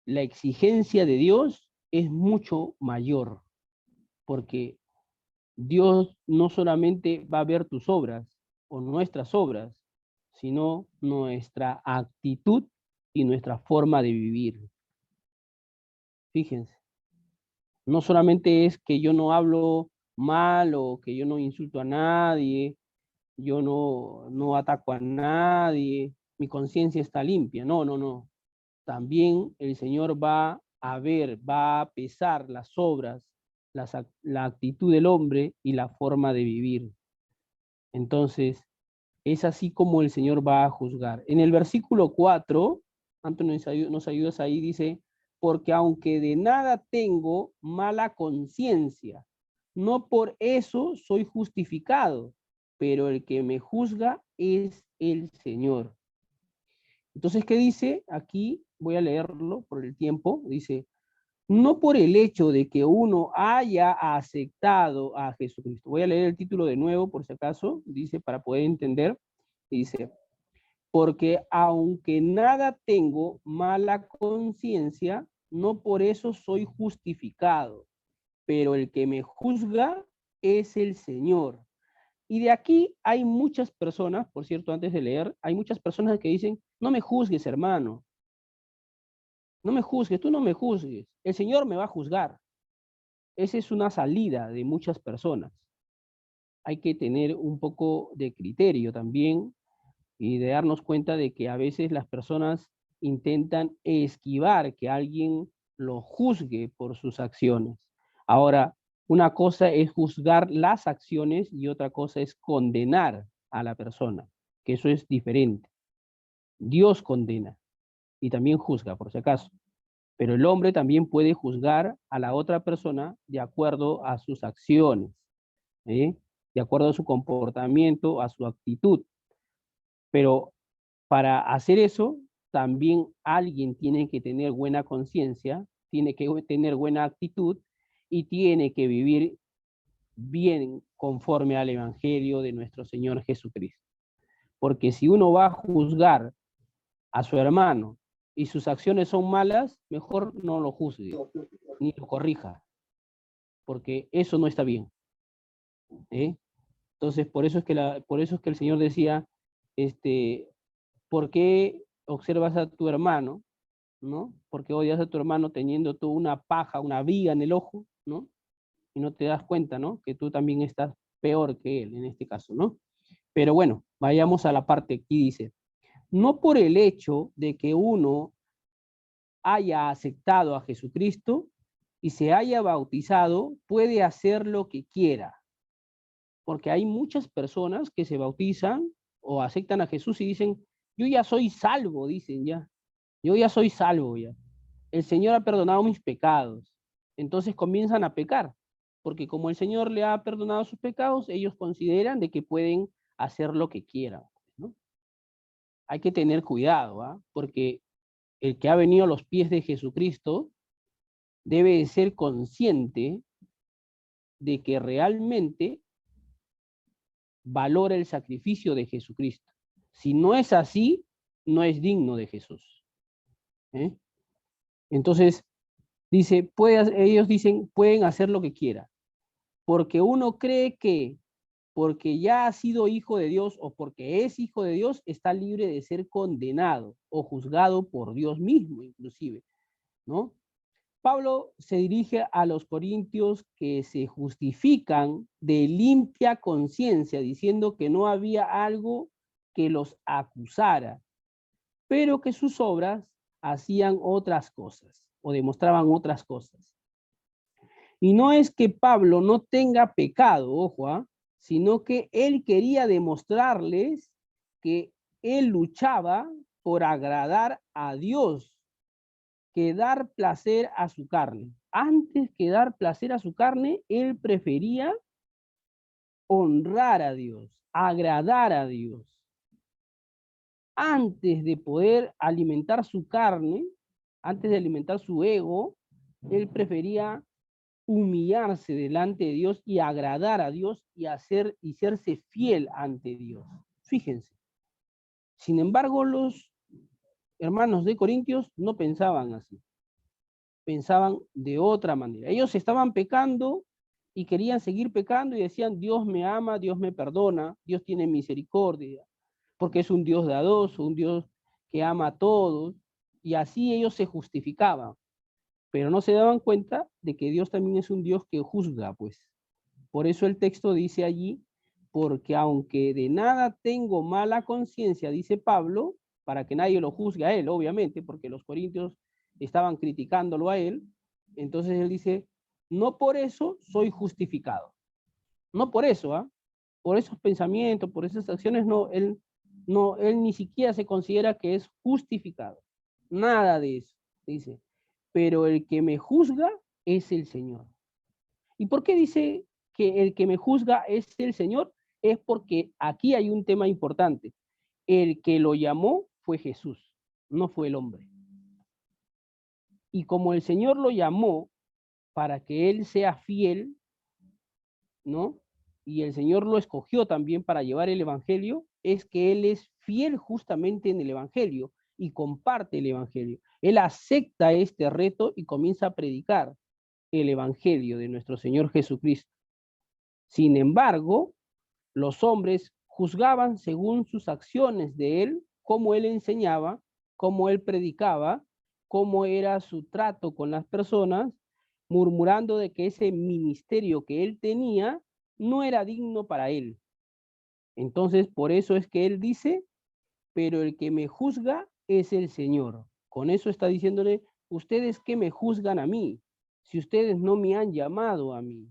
la exigencia de Dios es mucho mayor. Porque Dios no solamente va a ver tus obras o nuestras obras, sino nuestra actitud y nuestra forma de vivir. Fíjense, no solamente es que yo no hablo mal o que yo no insulto a nadie, yo no ataco a nadie, mi conciencia está limpia. No, no, no. También el Señor va a ver, va a pesar las obras, la actitud del hombre y la forma de vivir. Entonces, es así como el Señor va a juzgar. En el versículo 4, Antonio, nos ayudas ahí, dice, porque aunque de nada tengo mala conciencia, no por eso soy justificado, pero el que me juzga es el Señor. Entonces, ¿qué dice? Aquí voy a leerlo por el tiempo. Dice, no por el hecho de que uno haya aceptado a Jesucristo. Voy a leer el título de nuevo, por si acaso, dice, para poder entender. Dice, porque aunque nada tengo mala conciencia, no por eso soy justificado, pero el que me juzga es el Señor. Y de aquí hay muchas personas, por cierto, antes de leer, hay muchas personas que dicen, no me juzgues, hermano. No me juzgues, tú no me juzgues. El Señor me va a juzgar. Esa es una salida de muchas personas. Hay que tener un poco de criterio también y de darnos cuenta de que a veces las personas intentan esquivar que alguien lo juzgue por sus acciones. Ahora, una cosa es juzgar las acciones y otra cosa es condenar a la persona, que eso es diferente. Dios condena y también juzga, por si acaso. Pero el hombre también puede juzgar a la otra persona de acuerdo a sus acciones, de acuerdo a su comportamiento, a su actitud. Pero para hacer eso, también alguien tiene que tener buena conciencia, tiene que tener buena actitud y tiene que vivir bien conforme al Evangelio de nuestro Señor Jesucristo. Porque si uno va a juzgar a su hermano y sus acciones son malas, mejor no lo juzgue, ni lo corrija, porque eso no está bien. Entonces, por eso es que el Señor decía, ¿por qué observas a tu hermano? ¿No? ¿Por qué odias a tu hermano teniendo tú una paja, una viga en el ojo? ¿No? Y no te das cuenta, ¿no? Que tú también estás peor que él en este caso, ¿no? Pero bueno, vayamos a la parte aquí, dice, no por el hecho de que uno haya aceptado a Jesucristo y se haya bautizado, puede hacer lo que quiera. Porque hay muchas personas que se bautizan o aceptan a Jesús y dicen, yo ya soy salvo, dicen ya. Yo ya soy salvo ya. El Señor ha perdonado mis pecados. Entonces comienzan a pecar. Porque como el Señor le ha perdonado sus pecados, ellos consideran de que pueden hacer lo que quieran, ¿no? Hay que tener cuidado, ¿ah? Porque el que ha venido a los pies de Jesucristo debe ser consciente de que realmente valora el sacrificio de Jesucristo. Si no es así, no es digno de Jesús. Entonces, Dice, ellos dicen, pueden hacer lo que quieran, porque uno cree que porque ya ha sido hijo de Dios o porque es hijo de Dios, está libre de ser condenado o juzgado por Dios mismo, inclusive, ¿no? Pablo se dirige a los corintios que se justifican de limpia conciencia, diciendo que no había algo que los acusara, pero que sus obras hacían otras cosas o demostraban otras cosas. Y no es que Pablo no tenga pecado, ojo, sino que él quería demostrarles que él luchaba por agradar a Dios, que dar placer a su carne. Antes que dar placer a su carne, él prefería honrar a Dios, agradar a Dios. Antes de poder alimentar su carne, antes de alimentar su ego, él prefería humillarse delante de Dios y agradar a Dios y serse fiel ante Dios. Fíjense. Sin embargo, los hermanos de Corintios no pensaban así. Pensaban de otra manera. Ellos estaban pecando y querían seguir pecando y decían, Dios me ama, Dios me perdona, Dios tiene misericordia, porque es un Dios dadoso, un Dios que ama a todos, y así ellos se justificaban. Pero no se daban cuenta de que Dios también es un Dios que juzga, pues. Por eso el texto dice allí, porque aunque de nada tengo mala conciencia, dice Pablo, para que nadie lo juzgue a él, obviamente, porque los corintios estaban criticándolo a él, entonces él dice, no por eso soy justificado. No por eso, por esos pensamientos, por esas acciones, él ni siquiera se considera que es justificado. Nada de eso, dice. Pero el que me juzga es el Señor. ¿Y por qué dice que el que me juzga es el Señor? Es porque aquí hay un tema importante. El que lo llamó fue Jesús, no fue el hombre. Y como el Señor lo llamó para que él sea fiel, ¿no? Y el Señor lo escogió también para llevar el Evangelio, es que él es fiel justamente en el Evangelio y comparte el Evangelio. Él acepta este reto y comienza a predicar el Evangelio de nuestro Señor Jesucristo. Sin embargo, los hombres juzgaban según sus acciones de él, cómo él enseñaba, cómo él predicaba, cómo era su trato con las personas, murmurando de que ese ministerio que él tenía no era digno para él. Entonces, por eso es que él dice, pero el que me juzga es el Señor. Con eso está diciéndole, ustedes que me juzgan a mí, si ustedes no me han llamado a mí.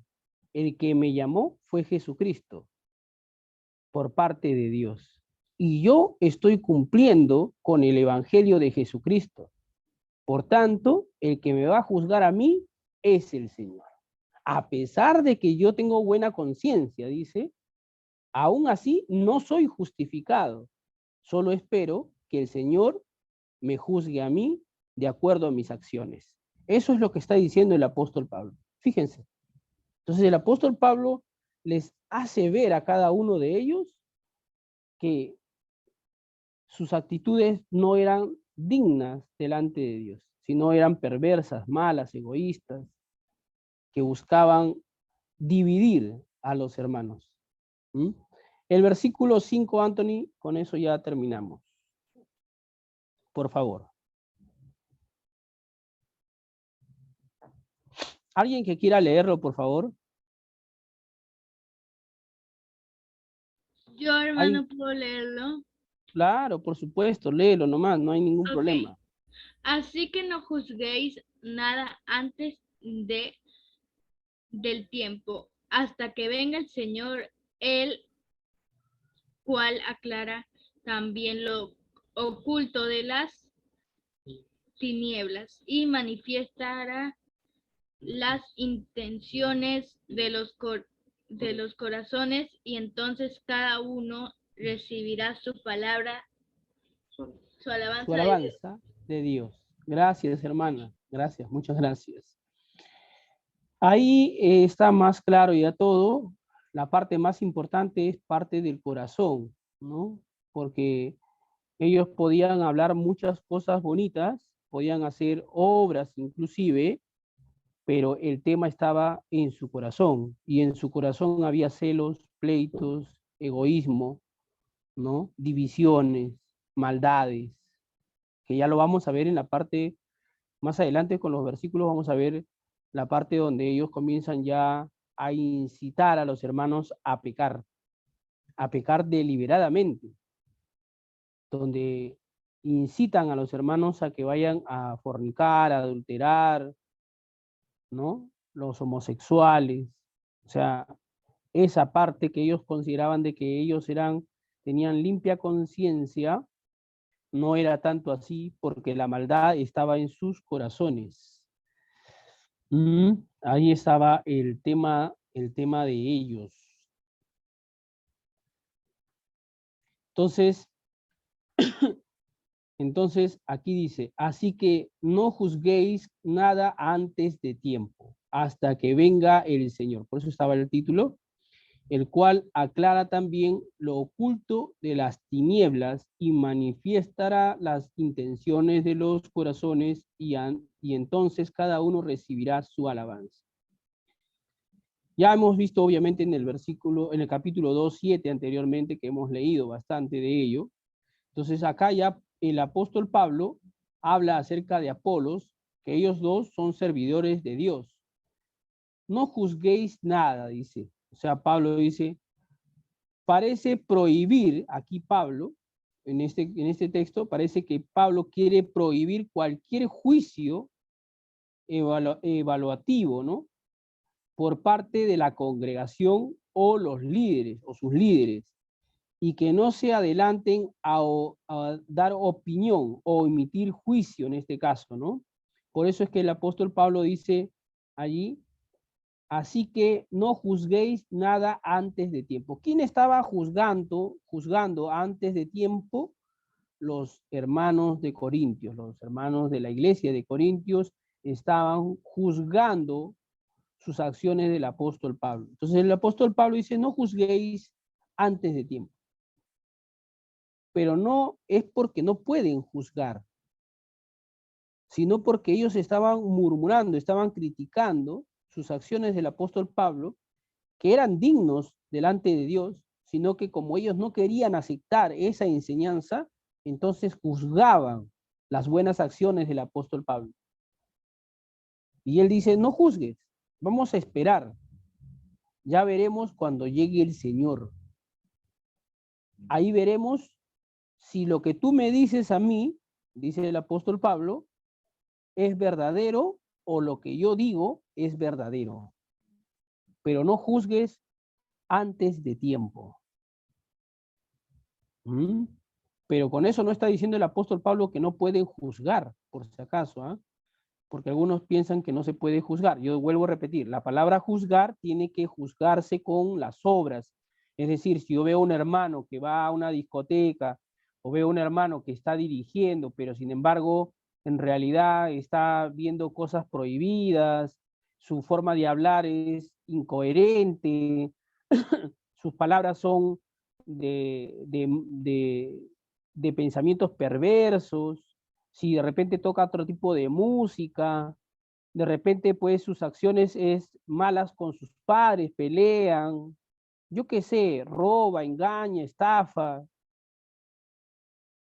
El que me llamó fue Jesucristo, por parte de Dios. Y yo estoy cumpliendo con el Evangelio de Jesucristo. Por tanto, el que me va a juzgar a mí es el Señor. A pesar de que yo tengo buena conciencia, dice, aún así no soy justificado. Solo espero que el Señor me juzgue a mí de acuerdo a mis acciones. Eso es lo que está diciendo el apóstol Pablo. Fíjense. Entonces el apóstol Pablo les hace ver a cada uno de ellos que sus actitudes no eran dignas delante de Dios, sino eran perversas, malas, egoístas, que buscaban dividir a los hermanos. El versículo 5, Anthony, con eso ya terminamos. Por favor. ¿Alguien que quiera leerlo, por favor? Yo, hermano, puedo leerlo. Claro, por supuesto, léelo nomás, no hay ningún Ok. problema. Así que no juzguéis nada antes del tiempo, hasta que venga el Señor, el cual aclara también lo oculto de las tinieblas y manifiestará las intenciones de los corazones, y entonces cada uno recibirá su palabra, su alabanza, Su alabanza de Dios. Gracias, hermana. Gracias, muchas gracias. Ahí está más claro ya todo. La parte más importante es parte del corazón, ¿no? Porque ellos podían hablar muchas cosas bonitas, podían hacer obras inclusive, pero el tema estaba en su corazón, y en su corazón había celos, pleitos, egoísmo, ¿no? Divisiones, maldades, que ya lo vamos a ver en la parte, más adelante con los versículos vamos a ver la parte donde ellos comienzan ya a incitar a los hermanos a pecar deliberadamente, donde incitan a los hermanos a que vayan a fornicar, a adulterar, ¿no? Los homosexuales, o sea, esa parte que ellos consideraban de que ellos tenían limpia conciencia, no era tanto así porque la maldad estaba en sus corazones. Ahí estaba el tema de ellos. Entonces, aquí dice, así que no juzguéis nada antes de tiempo, hasta que venga el Señor. Por eso estaba el título, el cual aclara también lo oculto de las tinieblas y manifestará las intenciones de los corazones y entonces cada uno recibirá su alabanza. Ya hemos visto obviamente en el capítulo 2:7 anteriormente, que hemos leído bastante de ello. Entonces acá ya el apóstol Pablo habla acerca de Apolos, que ellos dos son servidores de Dios. No juzguéis nada, dice. O sea, Pablo dice, parece prohibir, aquí Pablo, en este texto, parece que Pablo quiere prohibir cualquier juicio evaluativo, ¿no? Por parte de la congregación o los líderes, o sus líderes, y que no se adelanten a dar opinión o emitir juicio en este caso, ¿no? Por eso es que el apóstol Pablo dice allí, así que no juzguéis nada antes de tiempo. ¿Quién estaba juzgando antes de tiempo? Los hermanos de Corintios, los hermanos de la iglesia de Corintios estaban juzgando sus acciones del apóstol Pablo. Entonces el apóstol Pablo dice, no juzguéis antes de tiempo. Pero no es porque no pueden juzgar, sino porque ellos estaban murmurando, estaban criticando sus acciones del apóstol Pablo, que eran dignos delante de Dios, sino que como ellos no querían aceptar esa enseñanza, entonces juzgaban las buenas acciones del apóstol Pablo. Y él dice, no juzgues, vamos a esperar. Ya veremos cuando llegue el Señor. Ahí veremos si lo que tú me dices a mí, dice el apóstol Pablo, es verdadero o lo que yo digo es verdadero. Pero no juzgues antes de tiempo. Pero con eso no está diciendo el apóstol Pablo que no pueden juzgar, por si acaso, ¿ah? Porque algunos piensan que no se puede juzgar. Yo vuelvo a repetir, la palabra juzgar tiene que juzgarse con las obras. Es decir, si yo veo a un hermano que va a una discoteca o veo a un hermano que está dirigiendo, pero sin embargo en realidad está viendo cosas prohibidas, su forma de hablar es incoherente, sus palabras son de pensamientos perversos, si de repente toca otro tipo de música, de repente pues sus acciones es malas con sus padres, pelean, yo qué sé, roba, engaña, estafa.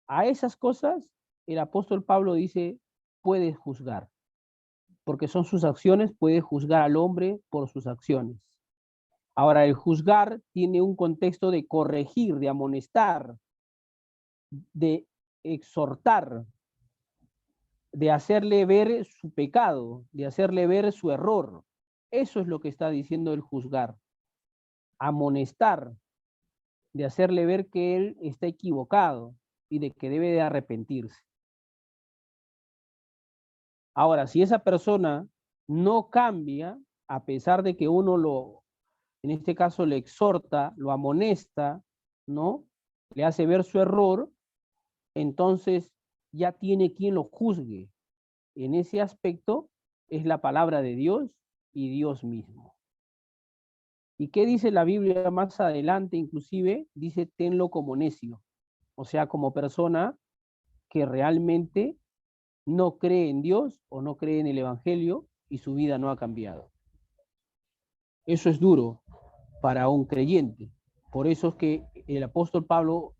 A esas cosas el apóstol Pablo dice, puedes juzgar, porque son sus acciones, puedes juzgar al hombre por sus acciones. Ahora, el juzgar tiene un contexto de corregir, de amonestar, de exhortar, de hacerle ver su pecado, de hacerle ver su error. Eso es lo que está diciendo el juzgar. Amonestar, de hacerle ver que él está equivocado y de que debe de arrepentirse. Ahora, si esa persona no cambia, a pesar de que uno en este caso le exhorta, lo amonesta, ¿no? Le hace ver su error, entonces ya tiene quien lo juzgue. En ese aspecto es la palabra de Dios y Dios mismo. ¿Y qué dice la Biblia más adelante? Inclusive dice, tenlo como necio. O sea, como persona que realmente no cree en Dios o no cree en el Evangelio y su vida no ha cambiado. Eso es duro para un creyente. Por eso es que el apóstol Pablo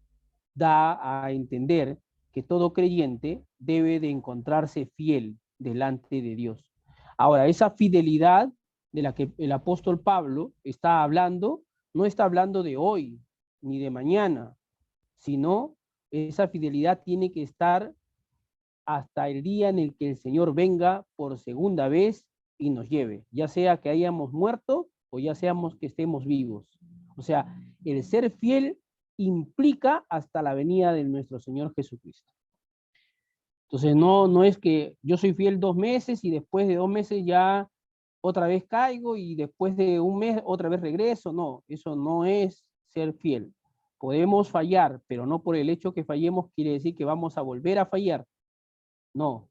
da a entender que todo creyente debe de encontrarse fiel delante de Dios. Ahora, esa fidelidad de la que el apóstol Pablo está hablando, no está hablando de hoy ni de mañana, sino esa fidelidad tiene que estar hasta el día en el que el Señor venga por segunda vez y nos lleve, ya sea que hayamos muerto o ya seamos que estemos vivos. O sea, el ser fiel implica hasta la venida de nuestro Señor Jesucristo. Entonces, no es que yo soy fiel 2 meses y después de 2 meses ya otra vez caigo y después de 1 mes otra vez regreso. No, eso no es ser fiel. Podemos fallar, pero no por el hecho que fallemos quiere decir que vamos a volver a fallar. No,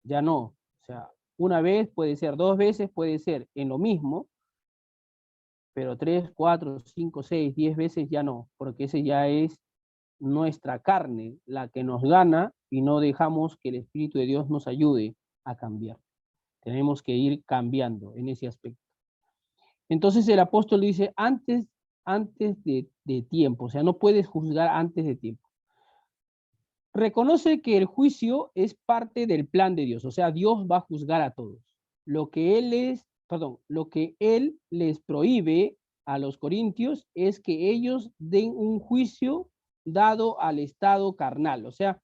ya no. O sea, una vez puede ser, 2 veces puede ser en lo mismo, pero 3, 4, 5, 6, 10 veces ya no, porque ese ya es nuestra carne la que nos gana y no dejamos que el Espíritu de Dios nos ayude a cambiar. Tenemos que ir cambiando en ese aspecto. Entonces el apóstol dice, antes de tiempo, o sea, no puedes juzgar antes de tiempo. Reconoce que el juicio es parte del plan de Dios, o sea, Dios va a juzgar a todos. Lo que él les prohíbe a los corintios es que ellos den un juicio dado al estado carnal. O sea,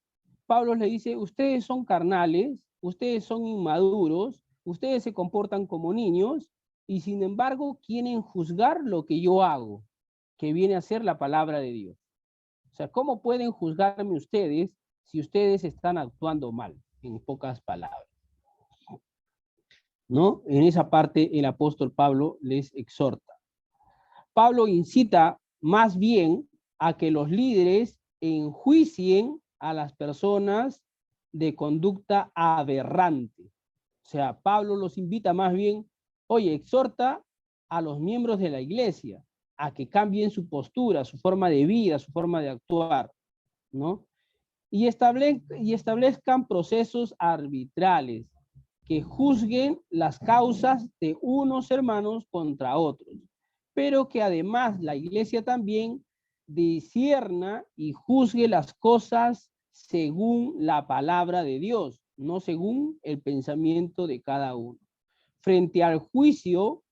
Pablo le dice, ustedes son carnales, ustedes son inmaduros, ustedes se comportan como niños y sin embargo quieren juzgar lo que yo hago, que viene a ser la palabra de Dios. O sea, ¿cómo pueden juzgarme ustedes si ustedes están actuando mal? En pocas palabras, ¿no? En esa parte el apóstol Pablo les exhorta. Pablo incita más bien a que los líderes enjuicien a las personas de conducta aberrante. O sea, Pablo los invita más bien, oye, exhorta a los miembros de la iglesia a que cambien su postura, su forma de vida, su forma de actuar, ¿no? Y establezcan procesos arbitrales que juzguen las causas de unos hermanos contra otros, pero que además la iglesia también discierna y juzgue las cosas según la palabra de Dios, no según el pensamiento de cada uno. Frente al juicio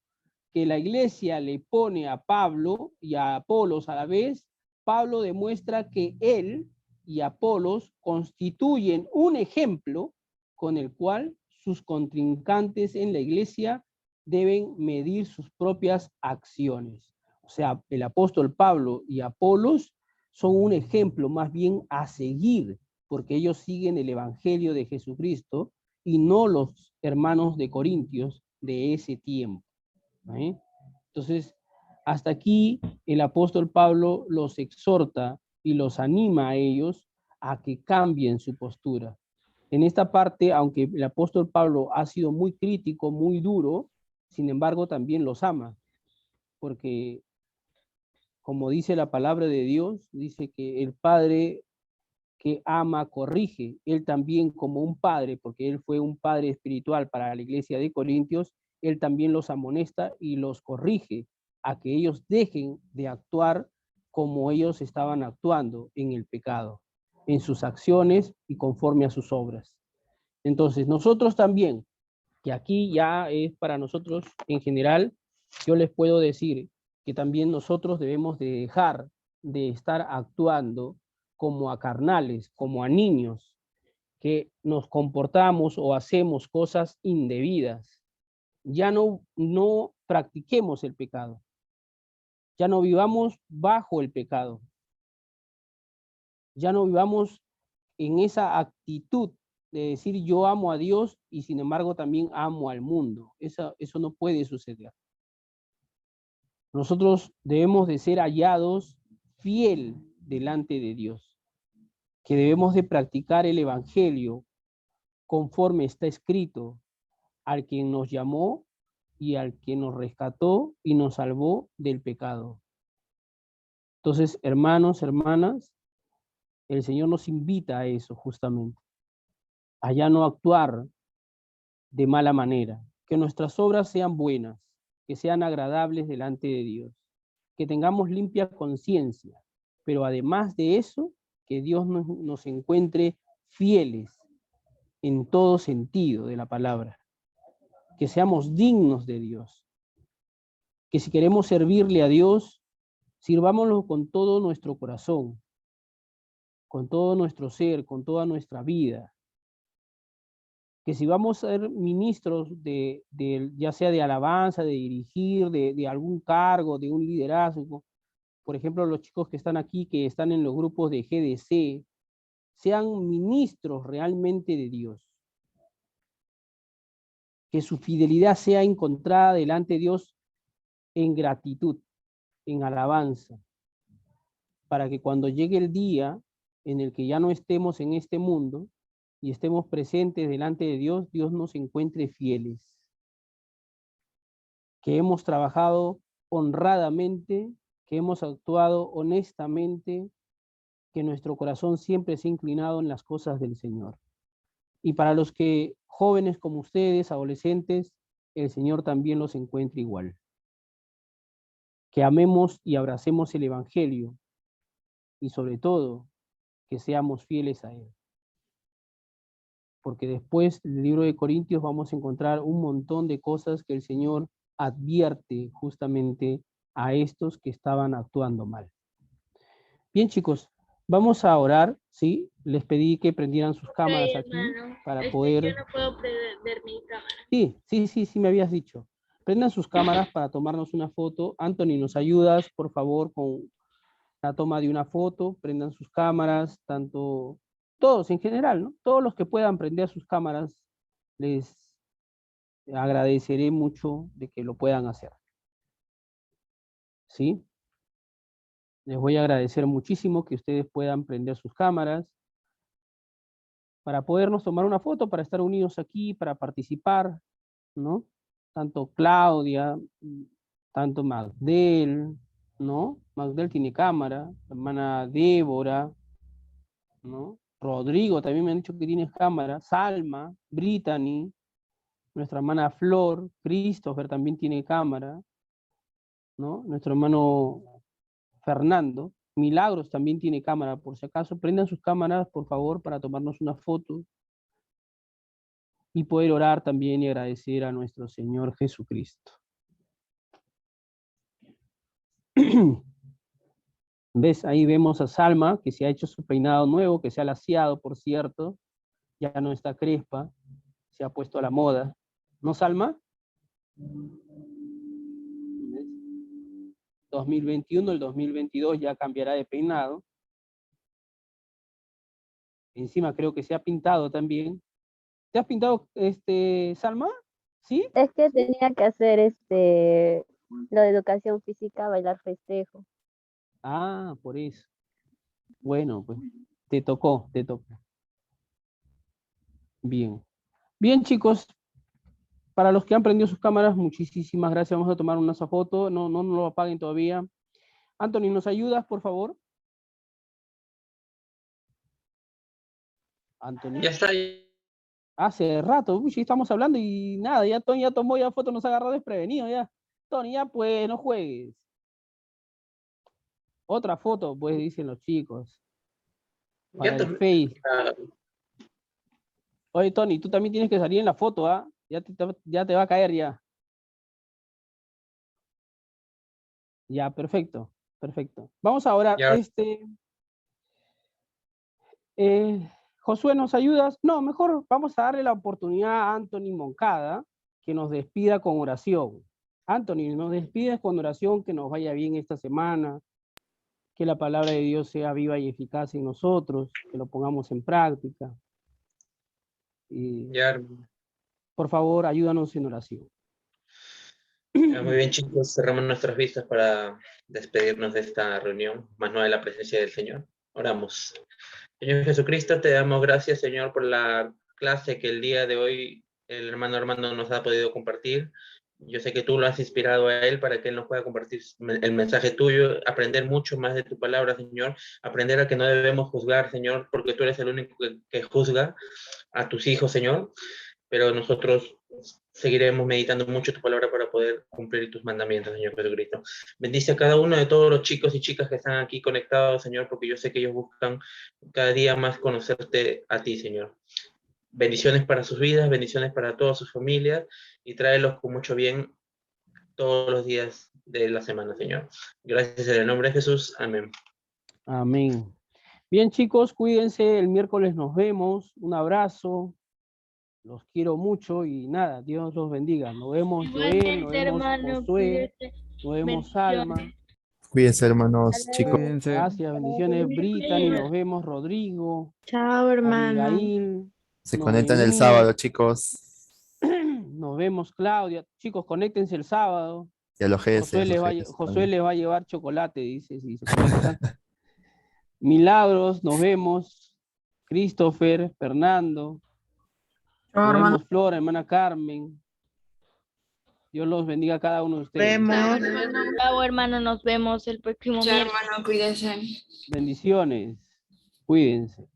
que la iglesia le pone a Pablo y a Apolos a la vez, Pablo demuestra que él y Apolos constituyen un ejemplo con el cual sus contrincantes en la iglesia deben medir sus propias acciones. O sea, el apóstol Pablo y Apolos son un ejemplo más bien a seguir, porque ellos siguen el evangelio de Jesucristo y no los hermanos de Corintios de ese tiempo. ¿Eh? Entonces, hasta aquí el apóstol Pablo los exhorta y los anima a ellos a que cambien su postura. En esta parte, aunque el apóstol Pablo ha sido muy crítico, muy duro, sin embargo también los ama, porque como dice la palabra de Dios, dice que el padre que ama corrige, él también como un padre, porque él fue un padre espiritual para la iglesia de Corintios, él también los amonesta y los corrige a que ellos dejen de actuar como ellos estaban actuando en el pecado, en sus acciones y conforme a sus obras. Entonces, nosotros también, que aquí ya es para nosotros en general, yo les puedo decir que también nosotros debemos de dejar de estar actuando como a carnales, como a niños, que nos comportamos o hacemos cosas indebidas. Ya no practiquemos el pecado. Ya no vivamos bajo el pecado. Ya no vivamos en esa actitud de decir yo amo a Dios y sin embargo también amo al mundo. Eso no puede suceder. Nosotros debemos de ser hallados fiel delante de Dios, que debemos de practicar el evangelio conforme está escrito, al quien nos llamó y al que nos rescató y nos salvó del pecado. Entonces, hermanos, hermanas, el Señor nos invita a eso justamente, a ya no actuar de mala manera. Que nuestras obras sean buenas, que sean agradables delante de Dios, que tengamos limpia conciencia, pero además de eso, que Dios nos encuentre fieles en todo sentido de la palabra, que seamos dignos de Dios, que si queremos servirle a Dios, sirvámoslo con todo nuestro corazón, con todo nuestro ser, con toda nuestra vida. Que si vamos a ser ministros ya sea de alabanza, de dirigir, de algún cargo, de un liderazgo, por ejemplo, los chicos que están aquí, que están en los grupos de GDC, sean ministros realmente de Dios. Que su fidelidad sea encontrada delante de Dios en gratitud, en alabanza, para que cuando llegue el día en el que ya no estemos en este mundo y estemos presentes delante de Dios, Dios nos encuentre fieles. Que hemos trabajado honradamente, que hemos actuado honestamente, que nuestro corazón siempre se ha inclinado en las cosas del Señor. Y para los que jóvenes como ustedes, adolescentes, el Señor también los encuentre igual. Que amemos y abracemos el Evangelio y sobre todo que seamos fieles a Él. Porque después del libro de Corintios vamos a encontrar un montón de cosas que el Señor advierte justamente a estos que estaban actuando mal. Bien, chicos, vamos a orar, ¿sí? Les pedí que prendieran sus cámaras aquí hermano, para poder... Yo no puedo prender mi cámara. Sí, me habías dicho. Prendan sus cámaras para tomarnos una foto. Anthony, ¿nos ayudas, por favor, con la toma de una foto? Prendan sus cámaras, tanto... Todos en general, ¿no? Todos los que puedan prender sus cámaras, les agradeceré mucho de que lo puedan hacer. ¿Sí? Les voy a agradecer muchísimo que ustedes puedan prender sus cámaras para podernos tomar una foto, para estar unidos aquí, para participar, ¿no? Tanto Claudia, tanto Magdel, ¿no? Magdel tiene cámara, la hermana Débora, ¿no? Rodrigo también me han dicho que tiene cámara, Salma, Brittany, nuestra hermana Flor, Christopher también tiene cámara, ¿no? Nuestro hermano Fernando, Milagros también tiene cámara, por si acaso, prendan sus cámaras, por favor, para tomarnos una foto y poder orar también y agradecer a nuestro Señor Jesucristo. ¿Ves? Ahí vemos a Salma, que se ha hecho su peinado nuevo, que se ha laciado, por cierto, ya no está crespa, se ha puesto a la moda. ¿No, Salma? ¿Ves? 2021, el 2022 ya cambiará de peinado. Encima creo que se ha pintado también. ¿Te has pintado, Salma? ¿Sí? Es que tenía que hacer lo de educación física, bailar festejo. Ah, por eso. Bueno, pues te tocó. Bien. Bien, chicos. Para los que han prendido sus cámaras, muchísimas gracias. Vamos a tomar una foto. No lo apaguen todavía. Anthony, ¿nos ayudas, por favor? Anthony. Ya está ahí. Hace rato, sí, estamos hablando y nada, ya Tony ya tomó ya foto, nos agarró desprevenido ya. Tony, ya pues, no juegues. Otra foto, pues, dicen los chicos. Para el Face. Oye, Tony, tú también tienes que salir en la foto, ¿ah? Ya te va a caer ya. Ya, perfecto. Vamos a orar. Josué, ¿nos ayudas? No, mejor vamos a darle la oportunidad a Anthony Moncada que nos despida con oración. Anthony, nos despides con oración, que nos vaya bien esta semana, que la palabra de Dios sea viva y eficaz en nosotros, que lo pongamos en práctica. Por favor, ayúdanos en oración. Muy bien, chicos, cerramos nuestras vistas para despedirnos de esta reunión, más no de la presencia del Señor. Oramos. Señor Jesucristo, te damos gracias, Señor, por la clase que el día de hoy el hermano Armando nos ha podido compartir. Yo sé que tú lo has inspirado a él para que él nos pueda compartir el mensaje tuyo, aprender mucho más de tu palabra, Señor, aprender a que no debemos juzgar, Señor, porque tú eres el único que juzga a tus hijos, Señor. pero nosotros seguiremos meditando mucho tu palabra para poder cumplir tus mandamientos, Señor Jesucristo. Bendice a cada uno de todos los chicos y chicas que están aquí conectados, Señor, porque yo sé que ellos buscan cada día más conocerte a ti, Señor. Bendiciones para sus vidas, bendiciones para todas sus familias, y tráelos con mucho bien todos los días de la semana, Señor. Gracias en el nombre de Jesús. Amén. Amén. Bien, chicos, cuídense. El miércoles nos vemos. Un abrazo. Los quiero mucho y nada, Dios los bendiga. Nos vemos, Joel, nos Igualmente, vemos, hermano, Josué, cuídate. nos vemos, Bendiciones. Alma. Cuídense, hermanos, Hasta chicos. luego. Cuídense. Gracias, bendiciones, Brittany, nos vemos, Rodrigo, Chao, hermano. Abigail, Se nos conectan el vemos. sábado, chicos. Nos vemos, Claudia. Chicos, conéctense el sábado. Y a los GS. Josué les va a llevar chocolate, dice, si se conectan. Milagros, nos vemos. Christopher, Fernando. Chao, Nos hermano. vemos, Flora, hermana Carmen. Dios los bendiga a cada uno de ustedes. Vemos. Chao, hermano, nos vemos el próximo Chao, miércoles. hermano, cuídense. Bendiciones. Cuídense.